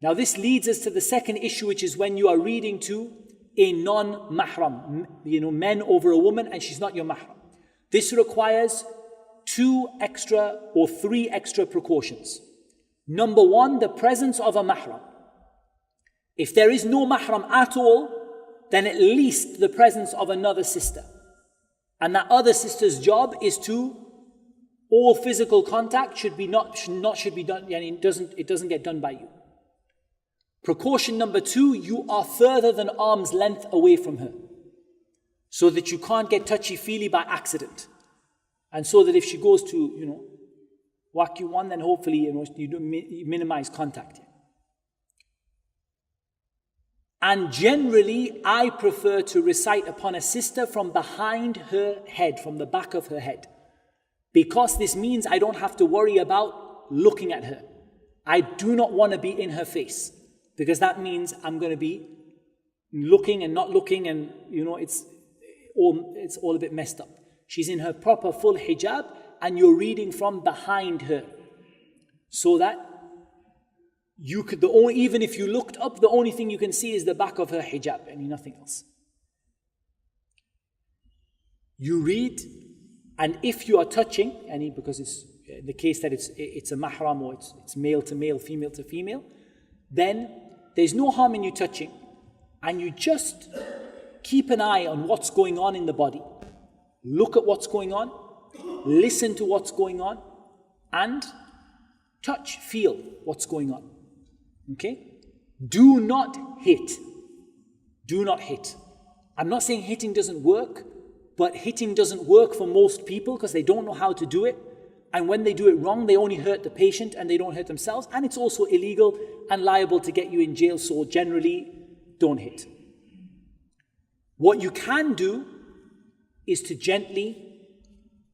Now this leads us to the second issue, which is when you are reading to a non-mahram, men over a woman, and she's not your mahram. This requires 2 extra or 3 extra precautions. Number 1, the presence of a mahram. If there is no mahram at all, then at least the presence of another sister. And that other sister's job is to, all physical contact should be done, it doesn't get done by you. Precaution number 2, you are further than arm's length away from her, so that you can't get touchy-feely by accident. And so that if she goes to, whack you one, then hopefully, you minimize contact. And generally, I prefer to recite upon a sister from behind her head, from the back of her head. Because this means I don't have to worry about looking at her. I do not want to be in her face, because that means I'm going to be looking and not looking, and it's all a bit messed up. She's in her proper full hijab, and you're reading from behind her, so that you could, even if you looked up, the only thing you can see is the back of her hijab, and nothing else. You read, and if you are touching any, because it's in the case that it's a mahram, or it's male to male, female to female, then there's no harm in you touching, and you just keep an eye on what's going on in the body. Look at what's going on, listen to what's going on, and touch, feel what's going on. Okay? Do not hit. Do not hit. I'm not saying hitting doesn't work, but hitting doesn't work for most people because they don't know how to do it. And when they do it wrong, they only hurt the patient and they don't hurt themselves. And it's also illegal and liable to get you in jail. So generally, don't hit. What you can do is to gently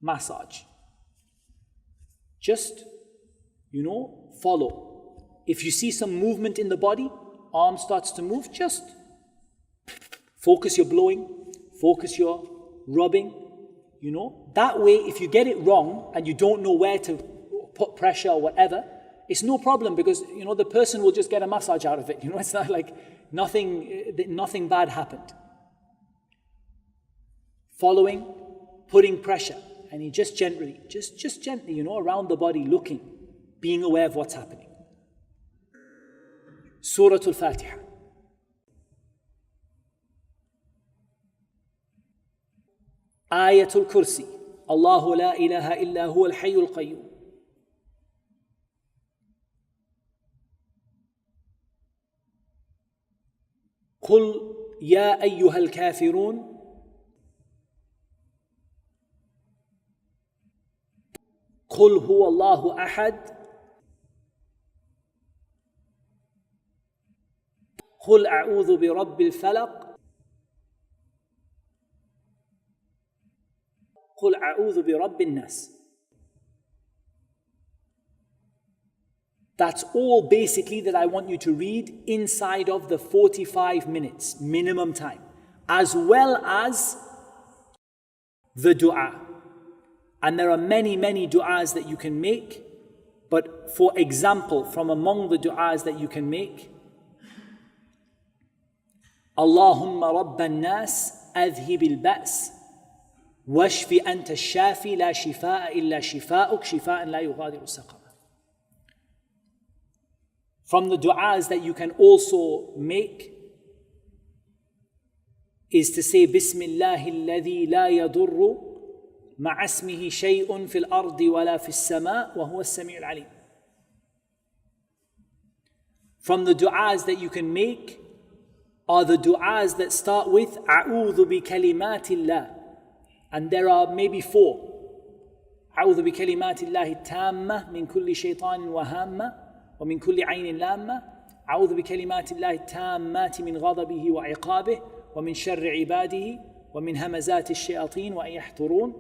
massage. Just, follow. If you see some movement in the body, arm starts to move, just focus your blowing, focus your rubbing. That way, if you get it wrong and you don't know where to put pressure or whatever, it's no problem, because the person will just get a massage out of it. It's not like nothing bad happened. Following, putting pressure, and you just gently, just gently, around the body, looking, being aware of what's happening. Surah Al-Fatiha. Ayatul Kursi. Allahu la ilaha illa huwa al-hayyul qayyum. قل يا أيها الكافرون قل هو الله أحد قل أعوذ برب الفلق قل أعوذ برب الناس. That's all basically that I want you to read inside of the 45 minutes minimum time, as well as the dua. And there are many du'as that you can make, but for example, from among the du'as that you can make, Allahumma rabban nas adhhibil ba's washfi anta ash-shafi la shifaa illa shifaa'uk shifaan la yughadiru saqama. From the du'as that you can also make is to say Bismillahi alladhi la yadurru ma'a ismihi shay'un fil ardi wala fis sama' wa huwa as-sami'ul alim. From the du'as that you can make are the du'as that start with A'udhu bi kalimatillah, and there are maybe 4. A'udhu bi kalimatillahi tamma min kulli shaytanin wa hamma ومن كل عين لامة أعوذ بكلمات الله التامات من غضبه وعقابه ومن شر عباده ومن همزات الشياطين وأن يحضرون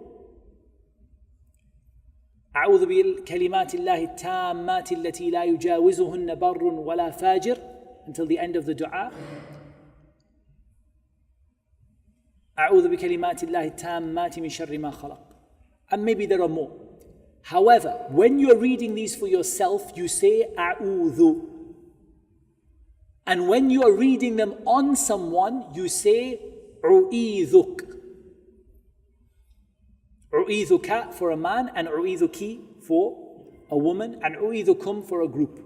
أعوذ بكلمات الله التامات التي لا يجاوزهن بر ولا فاجر until the end of the dua. أعوذ بكلمات الله التامات من شر ما خلق. And maybe there are more. However, when you're reading these for yourself, you say A'udhu. And when you are reading them on someone, you say U'idhuk. U'idhuka for a man, and U'idhuki for a woman, and U'idhukum for a group.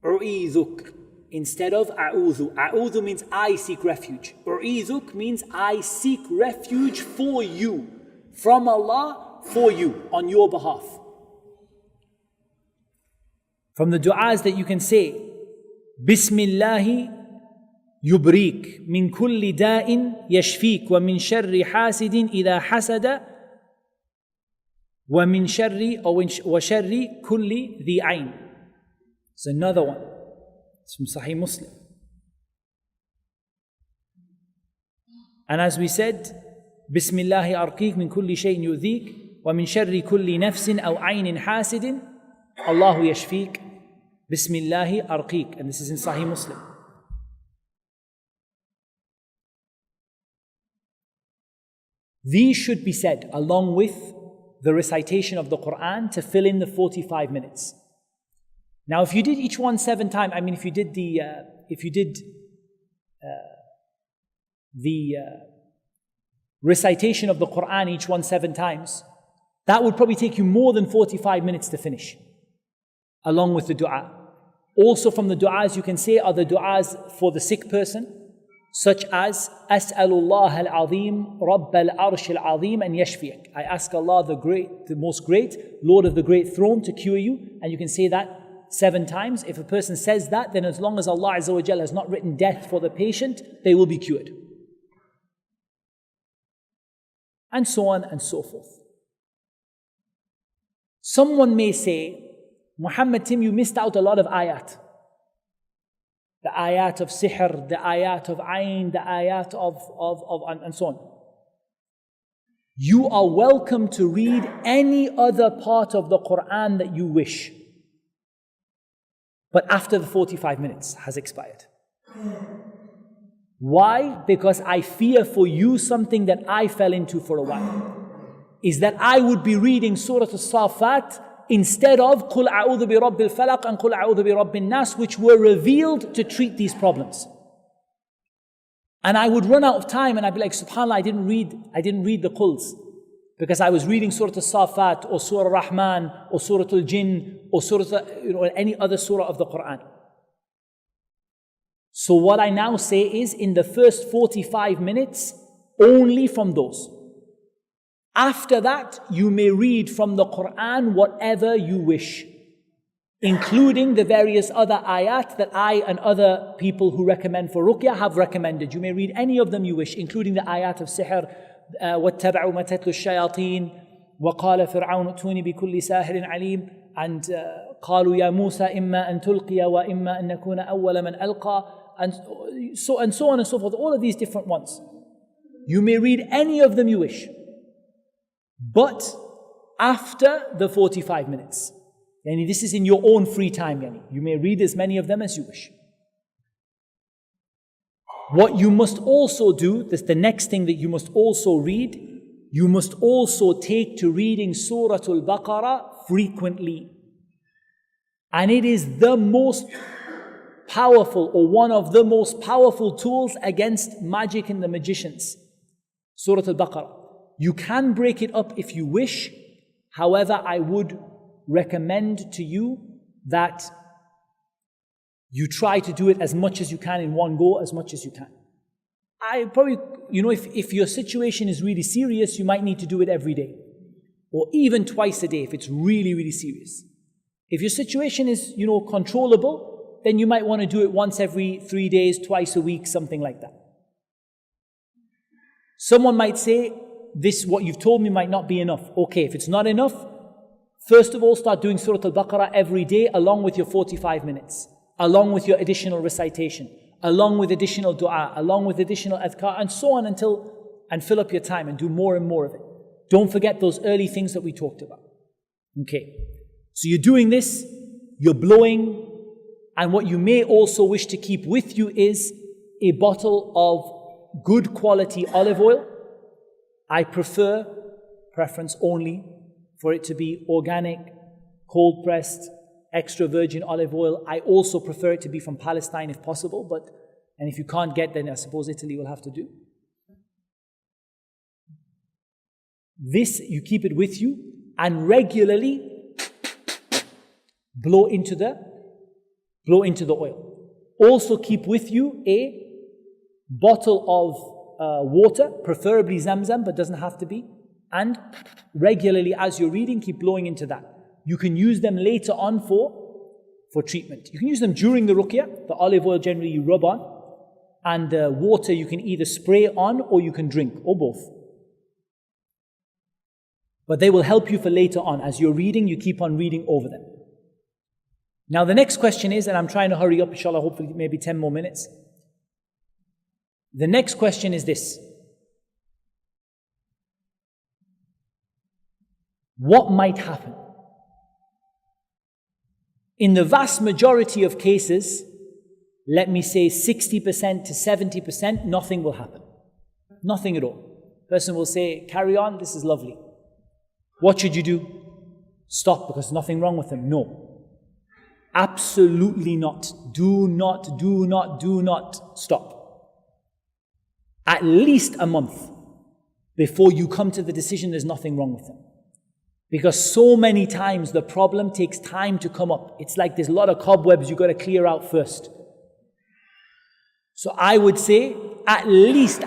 U'idhuk instead of A'udhu. A'udhu means I seek refuge. U'idhuk means I seek refuge for you, from Allah, for you, on your behalf. From the du'as that you can say, Bismillahi yubrik min kulli da'in yashfik wa min sharri hasidin idha hasada wa min sharri wa sharri kulli dhi ayn. It's another one. It's from Sahih Muslim. And as we said, Bismillahi arqik min kulli shay'in yudhik ومن شر كل نفس أو عين حاسد الله يشفيك بسم الله أرقيك. And this is in Sahih Muslim. These should be said along with the recitation of the Quran to fill in the 45 minutes. Now if you did each one 7 times, I mean if you did the recitation of the Quran each one 7 times, that would probably take you more than 45 minutes to finish, along with the dua. Also from the du'as you can say are the du'as for the sick person, such as As'alullah al-Azim, Rabb al-Arsh al-Azim, and Yashfiyak. I ask Allah the most great, Lord of the great throne, to cure you. And you can say that 7 times. If a person says that, then as long as Allah Azza wa Jalla has not written death for the patient, they will be cured. And so on and so forth. Someone may say, Muhammad Tim, you missed out a lot of ayat. The ayat of sihr, the ayat of ayn, the ayat of and so on. You are welcome to read any other part of the Quran that you wish. But after the 45 minutes has expired. Why? Because I fear for you something that I fell into for a while. Is that I would be reading Surah As-Safat instead of Qul A'udhu bi Rabbil Falaq and Qul A'udhu bi Rabbin Nas, which were revealed to treat these problems. And I would run out of time and I'd be like, SubhanAllah, I didn't read the Quls. Because I was reading Surah As-Safat or Surah Rahman or Surah Al-Jinn or any other surah of the Quran. So what I now say is, in the first 45 minutes, only from those. After that, you may read from the Quran whatever you wish. including the various other ayat that I and other people who recommend for ruqyah have recommended. You may read any of them you wish, including the ayat of sihr, وَاتَّبَعُوا مَا تَتْلُو الشَّيَاطِينَ وَقَالَ فِرْعَوْنُ ائْتُونِي بِكُلِّ سَاحِرٍ عَلِيمٍ, and قَالُوا يَا مُوسَى إِمَّا أَن تُلْقِيَ وَإِمَّا أَن نَكُونَ أَوَّلَ مَنْ أَلْقَى, and so on and so forth. All of these different ones. You may read any of them you wish, but after the 45 minutes. Yani this is in your own free time. Yani you may read as many of them as you wish. What you must also do, that's the next thing that you must also read, you must also take to reading Surah Al-Baqarah frequently. And it is the most powerful, or one of the most powerful tools against magic and the magicians. Surah Al-Baqarah. You can break it up if you wish. However, I would recommend to you that you try to do it as much as you can in one go, as much as you can. I probably, if your situation is really serious, you might need to do it every day, or even twice a day if it's really, really serious. If your situation is, controllable, then you might want to do it once every 3 days, twice a week, something like that. Someone might say, what you've told me might not be enough. Okay, if it's not enough, first of all, start doing Surah Al-Baqarah every day along with your 45 minutes, along with your additional recitation, along with additional dua, along with additional adhkar, and so on and fill up your time and do more and more of it. Don't forget those early things that we talked about. Okay, so you're doing this, you're blowing, and what you may also wish to keep with you is a bottle of good quality olive oil. I preference only for it to be organic, cold pressed, extra virgin olive oil. I also prefer it to be from Palestine if possible, and if you can't get, then I suppose Italy will have to do. This, you keep it with you and regularly blow into the oil. Also keep with you a bottle of water, preferably Zamzam, but doesn't have to be. And regularly as you're reading, keep blowing into that. You can use them later on for treatment. You can use them during the ruqyah. The olive oil generally you rub on, and the water you can either spray on or you can drink, or both. But they will help you for later on. As you're reading, you keep on reading over them. Now the next question is, and I'm trying to hurry up, inshallah, hopefully maybe 10 more minutes. The next question is this. What might happen? In the vast majority of cases, let me say 60% to 70%, nothing will happen. Nothing at all. Person will say, carry on, this is lovely. What should you do? Stop, because there's nothing wrong with them. No. Absolutely not. Do not stop. At least a month before you come to the decision there's nothing wrong with them. Because so many times the problem takes time to come up. It's like there's a lot of cobwebs you've got to clear out first. So I would say at least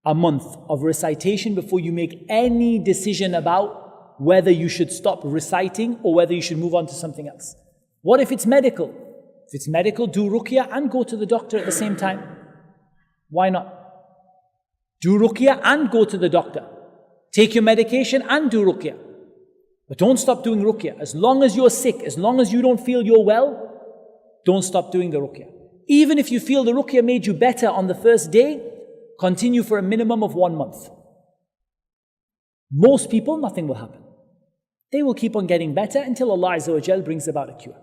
a month of recitation before you make any decision about whether you should stop reciting or whether you should move on to something else. What if it's medical? If it's medical, do ruqyah and go to the doctor at the same time. Why not? Do ruqyah and go to the doctor. Take your medication and do ruqyah. But don't stop doing ruqyah. As long as you're sick, as long as you don't feel you're well, don't stop doing the ruqyah. Even if you feel the ruqyah made you better on the first day, continue for a minimum of 1 month. Most people, nothing will happen. They will keep on getting better until Allah Azza wa Jal brings about a cure.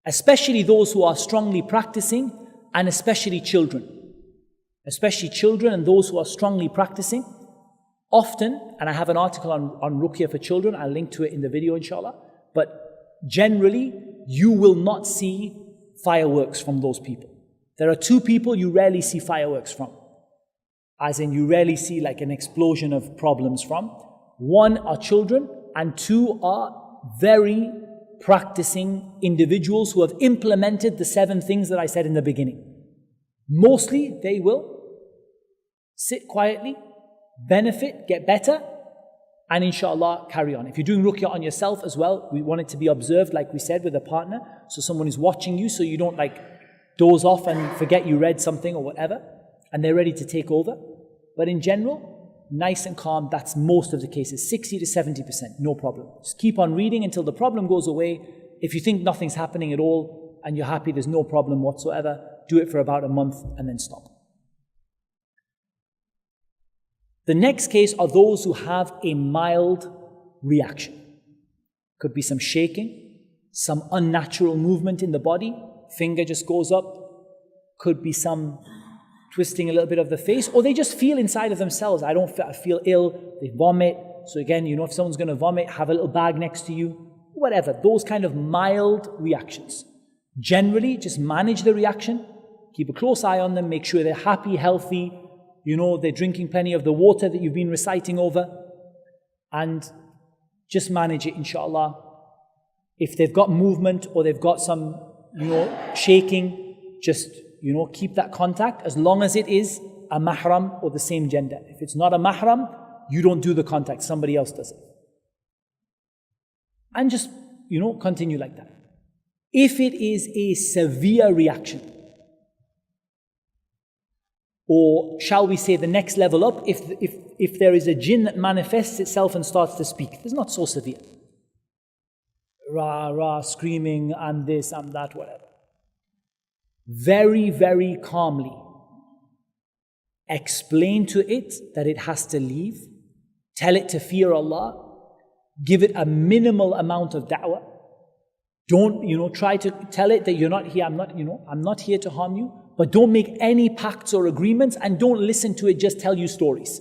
Especially those who are strongly practicing, and especially children. Especially children and those who are strongly practicing. Often, and I have an article on ruqyah for children, I'll link to it in the video inshallah, but generally, you will not see fireworks from those people. There are 2 people you rarely see fireworks from. As in, you rarely see like an explosion of problems from. 1 are children, and 2 are very practicing individuals who have implemented the 7 things that I said in the beginning. Mostly, they will sit quietly, benefit, get better, And inshallah, carry on. If you're doing ruqyah on yourself as well, we want it to be observed, like we said, with a partner. So someone is watching you, so you don't like doze off and forget you read something or whatever, and they're ready to take over. But in general, nice and calm, that's most of the cases, 60 to 70%, no problem. Just keep on reading until the problem goes away. If you think nothing's happening at all, and you're happy there's no problem whatsoever, do it for about a month and then stop. The next case are those who have a mild reaction. Could be some shaking, some unnatural movement in the body, finger just goes up. Could be some twisting a little bit of the face, or they just feel inside of themselves, I feel ill, they vomit. So again, if someone's going to vomit, have a little bag next to you, whatever. Those kind of mild reactions. Generally, just manage the reaction, keep a close eye on them, make sure they're happy, healthy, they're drinking plenty of the water that you've been reciting over, and just manage it, inshallah. If they've got movement or they've got some, shaking, just, keep that contact as long as it is a mahram or the same gender. If it's not a mahram, you don't do the contact, somebody else does it. And just, continue like that. If it is a severe reaction, or shall we say the next level up, if there is a jinn that manifests itself and starts to speak, it's not so severe. Rah, rah, screaming, I'm this, I'm that, whatever. Very, very calmly explain to it that it has to leave. Tell it to fear Allah. Give it a minimal amount of da'wah. Don't, try to tell it that you're not here, I'm not here to harm you. But don't make any pacts or agreements, and don't listen to it just tell you stories.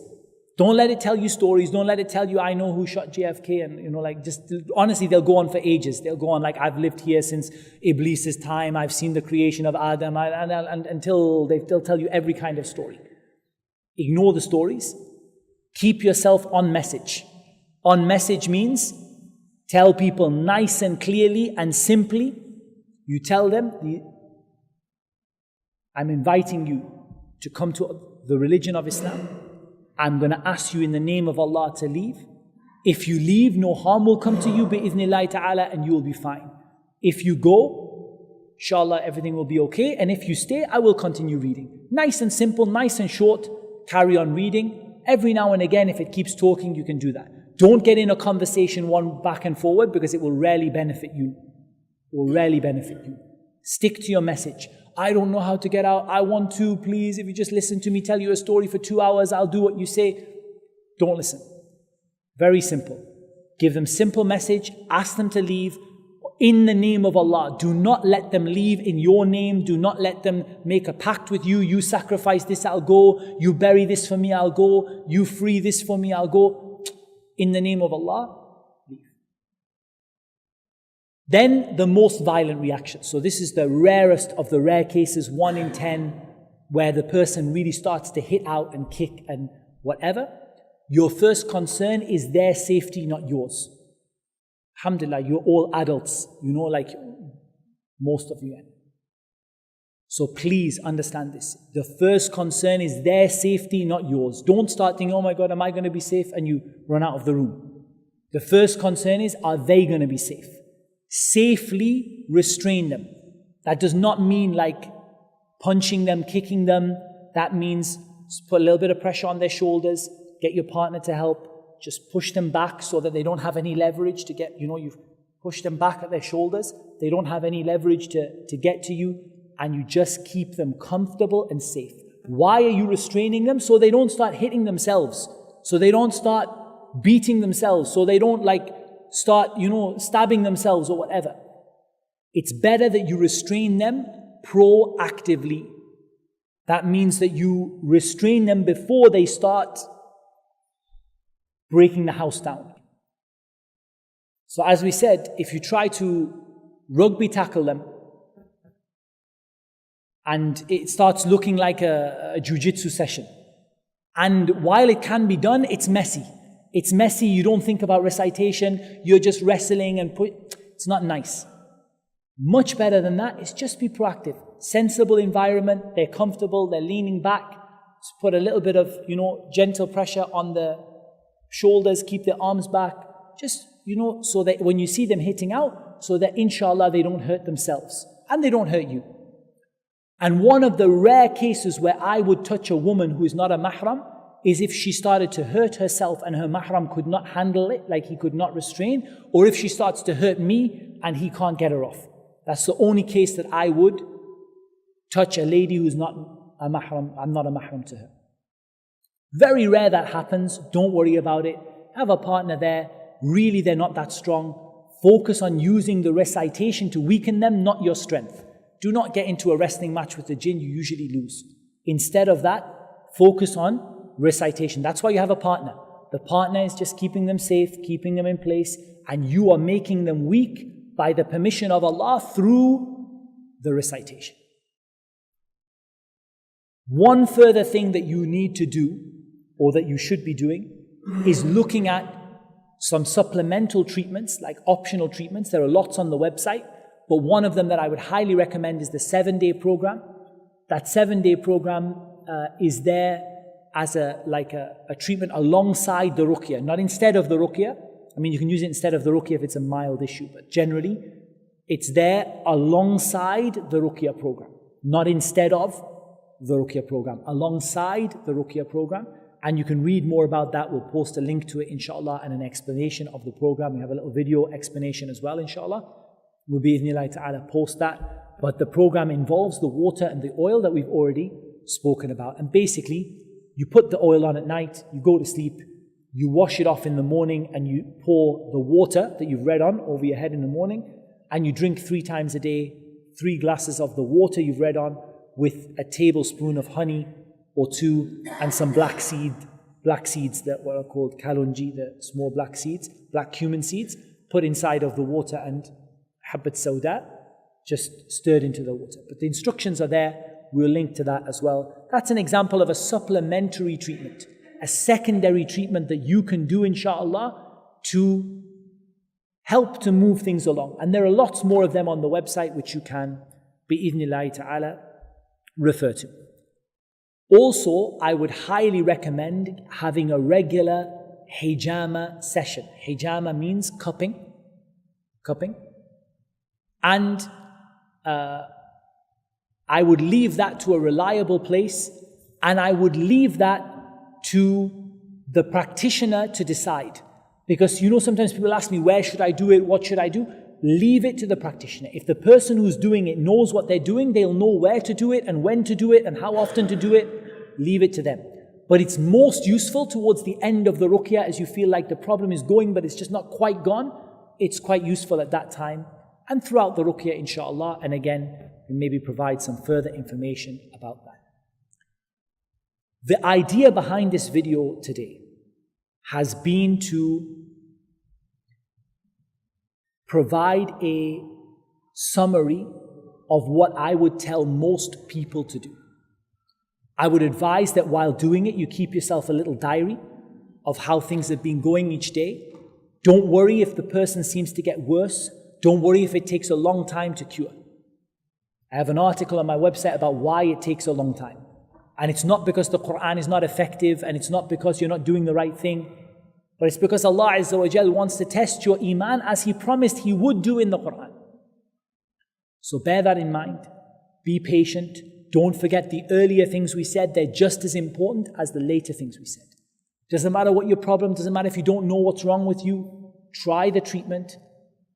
Don't let it tell you stories. Don't let it tell you, I know who shot JFK. And, just honestly, they'll go on for ages. They'll go on like, I've lived here since Iblis's time. I've seen the creation of Adam. And until they'll tell you every kind of story. Ignore the stories. Keep yourself on message. On message means tell people nice and clearly and simply. You tell them, I'm inviting you to come to the religion of Islam. I'm going to ask you in the name of Allah to leave. If you leave, no harm will come to you, bi'idhnillahi ta'ala, and you will be fine. If you go, inshallah, everything will be okay. And if you stay, I will continue reading. Nice and simple, nice and short. Carry on reading. Every now and again, if it keeps talking, you can do that. Don't get in a conversation one back and forward, because it will rarely benefit you. It will rarely benefit you. Stick to your message. I don't know how to get out. I want to, please. If you just listen to me tell you a story for 2 hours, I'll do what you say. Don't listen. Very simple. Give them simple message. Ask them to leave in the name of Allah. Do not let them leave in your name. Do not let them make a pact with you. You sacrifice this, I'll go. You bury this for me, I'll go. You free this for me, I'll go. In the name of Allah, leave. Then the most violent reaction. So this is the rarest of the rare cases, 1 in 10, where the person really starts to hit out and kick and whatever. Your first concern is their safety, not yours. Alhamdulillah, you're all adults, like most of you. So please understand this. The first concern is their safety, not yours. Don't start thinking, oh my God, am I going to be safe? And you run out of the room. The first concern is, are they going to be safe? Safely restrain them. That does not mean like punching them, kicking them. That means just put a little bit of pressure on their shoulders, get your partner to help, just push them back so that they don't have any leverage to get, you've pushed them back at their shoulders. They don't have any leverage to get to you, and you just keep them comfortable and safe. Why are you restraining them? So they don't start hitting themselves. So they don't start beating themselves. So they don't start, stabbing themselves or whatever. It's better that you restrain them proactively. That means that you restrain them before they start breaking the house down. So as we said, if you try to rugby tackle them and it starts looking like a jiu-jitsu session, and while it can be done, it's messy. It's messy, you don't think about recitation, you're just wrestling and it's not nice. Much better than that is just be proactive. Sensible environment, they're comfortable, they're leaning back. Just put a little bit of, gentle pressure on the shoulders, keep their arms back. Just, so that when you see them hitting out, so that inshallah they don't hurt themselves and they don't hurt you. And one of the rare cases where I would touch a woman who is not a mahram is if she started to hurt herself and her mahram could not handle it, like he could not restrain, or if she starts to hurt me and he can't get her off. That's the only case that I would touch a lady who's not a mahram. I'm not a mahram to her. Very rare that happens. Don't worry about it. Have a partner there. Really, they're not that strong. Focus on using the recitation to weaken them, not your strength. Do not get into a wrestling match with the jinn. You usually lose. Instead of that, focus on recitation. That's why you have a partner. The partner is just keeping them safe, keeping them in place, and you are making them weak by the permission of Allah through the recitation. One further thing that you need to do, or that you should be doing, is looking at some supplemental treatments, like optional treatments. There are lots on the website, but one of them that I would highly recommend is the 7-day program. That 7-day program is there as a treatment alongside the Ruqyah, not instead of the Ruqyah. I mean, you can use it instead of the Ruqyah if it's a mild issue, but generally, it's there alongside the Ruqyah program, not instead of the Ruqyah program, alongside the Ruqyah program. And you can read more about that. We'll post a link to it, inshallah, and an explanation of the program. We have a little video explanation as well, inshallah. We'll be, idhnillah ta'ala, post that. But the program involves the water and the oil that we've already spoken about. And basically, you put the oil on at night, you go to sleep, you wash it off in the morning, and you pour the water that you've read on over your head in the morning, and you drink 3 times a day, 3 glasses of the water you've read on with a tablespoon of honey or 2 and some black seeds that were called kalonji, the small black seeds, black cumin seeds, put inside of the water, and habbat sauda, just stirred into the water. But the instructions are there. We'll link to that as well. That's an example of a supplementary treatment, a secondary treatment that you can do, inshallah, to help to move things along. And there are lots more of them on the website which you can, bi-idhnillahi ta'ala, refer to. Also, I would highly recommend having a regular hijama session. Hijama means cupping. And I would leave that to a reliable place, and I would leave that to the practitioner to decide. Because sometimes people ask me, where should I do it? What should I do? Leave it to the practitioner. If the person who's doing it knows what they're doing, they'll know where to do it and when to do it and how often to do it. Leave it to them. But it's most useful towards the end of the Ruqyah, as you feel like the problem is going but it's just not quite gone. It's quite useful at that time and throughout the Ruqyah, inshallah. And again, we maybe provide some further information about that. The idea behind this video today has been to provide a summary of what I would tell most people to do. I would advise that while doing it, you keep yourself a little diary of how things have been going each day. Don't worry if the person seems to get worse. Don't worry if it takes a long time to cure. I have an article on my website about why it takes a long time. And it's not because the Quran is not effective, and it's not because you're not doing the right thing, but it's because Allah Azza wa Jal wants to test your iman as He promised He would do in the Quran. So bear that in mind. Be patient. Don't forget the earlier things we said. They're just as important as the later things we said. Doesn't matter what your problem, doesn't matter if you don't know what's wrong with you. Try the treatment.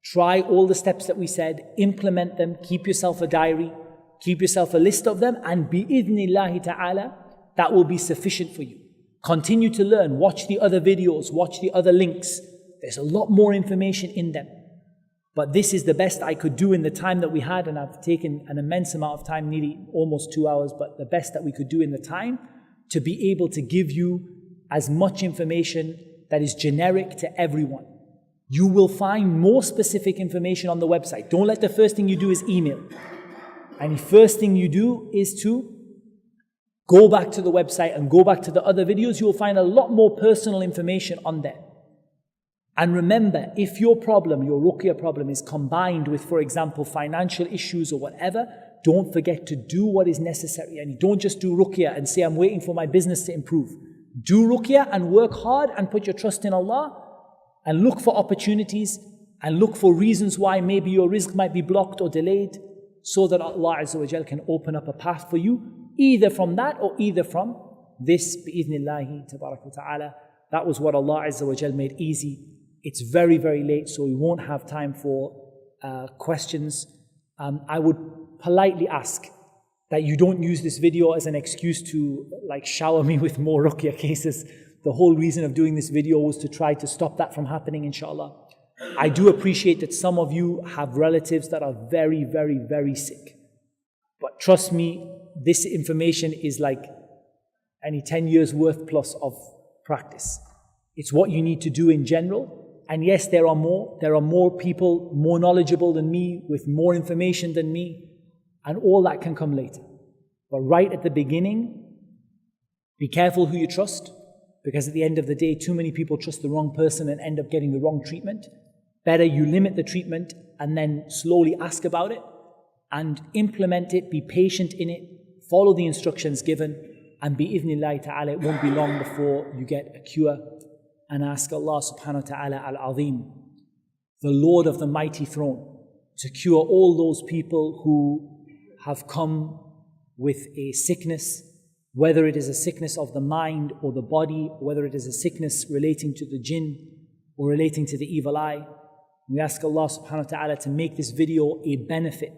Try all the steps that we said. Implement them. Keep yourself a diary. Keep yourself a list of them. And bi-idhnillahi ta'ala, that will be sufficient for you. Continue to learn. Watch the other videos. Watch the other links. There's a lot more information in them. But this is the best I could do in the time that we had, and I've taken an immense amount of time, nearly almost 2 hours, but the best that we could do in the time to be able to give you as much information that is generic to everyone. You will find more specific information on the website. Don't let the first thing you do is email. And the first thing you do is to go back to the website and go back to the other videos. You will find a lot more personal information on there. And remember, if your problem, your Ruqyah problem, is combined with, for example, financial issues or whatever, don't forget to do what is necessary. And don't just do Ruqyah and say, I'm waiting for my business to improve. Do ruqyah and work hard and put your trust in Allah and look for opportunities and look for reasons why maybe your rizq might be blocked or delayed, so that Allah Azza wa Jal can open up a path for you, either from that or either from this, bi'idhnillahi tabarak wa ta'ala. That was what Allah Azza wa Jal made easy. It's very, very late, so we won't have time for questions. I would politely ask that you don't use this video as an excuse to shower me with more ruqyah cases. The whole reason of doing this video was to try to stop that from happening, inshallah. I do appreciate that some of you have relatives that are very, very, very sick. But trust me, this information is like any 10 years worth plus of practice. It's what you need to do in general. And yes, there are more people more knowledgeable than me, with more information than me, and all that can come later. But right at the beginning, be careful who you trust, because at the end of the day, too many people trust the wrong person and end up getting the wrong treatment. Better you limit the treatment and then slowly ask about it and implement it, be patient in it, follow the instructions given, and bi'idhnillahi ta'ala, it won't be long before you get a cure. And ask Allah subhanahu wa ta'ala al-azim, the Lord of the mighty throne, to cure all those people who have come with a sickness, whether it is a sickness of the mind or the body, whether it is a sickness relating to the jinn or relating to the evil eye. We ask Allah subhanahu wa ta'ala to make this video a benefit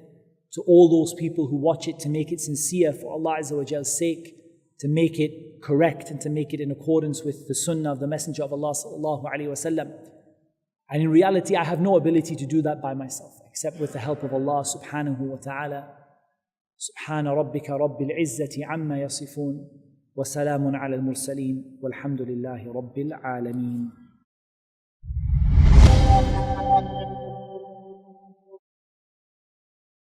to all those people who watch it, to make it sincere for Allah Azza wa Jal's sake, to make it correct and to make it in accordance with the sunnah of the Messenger of Allah sallallahu alaihi wasallam. And in reality, I have no ability to do that by myself, except with the help of Allah subhanahu wa ta'ala. سبحان ربك رب العزة عما يصفون وسلام على المرسلين والحمد لله رب العالمين.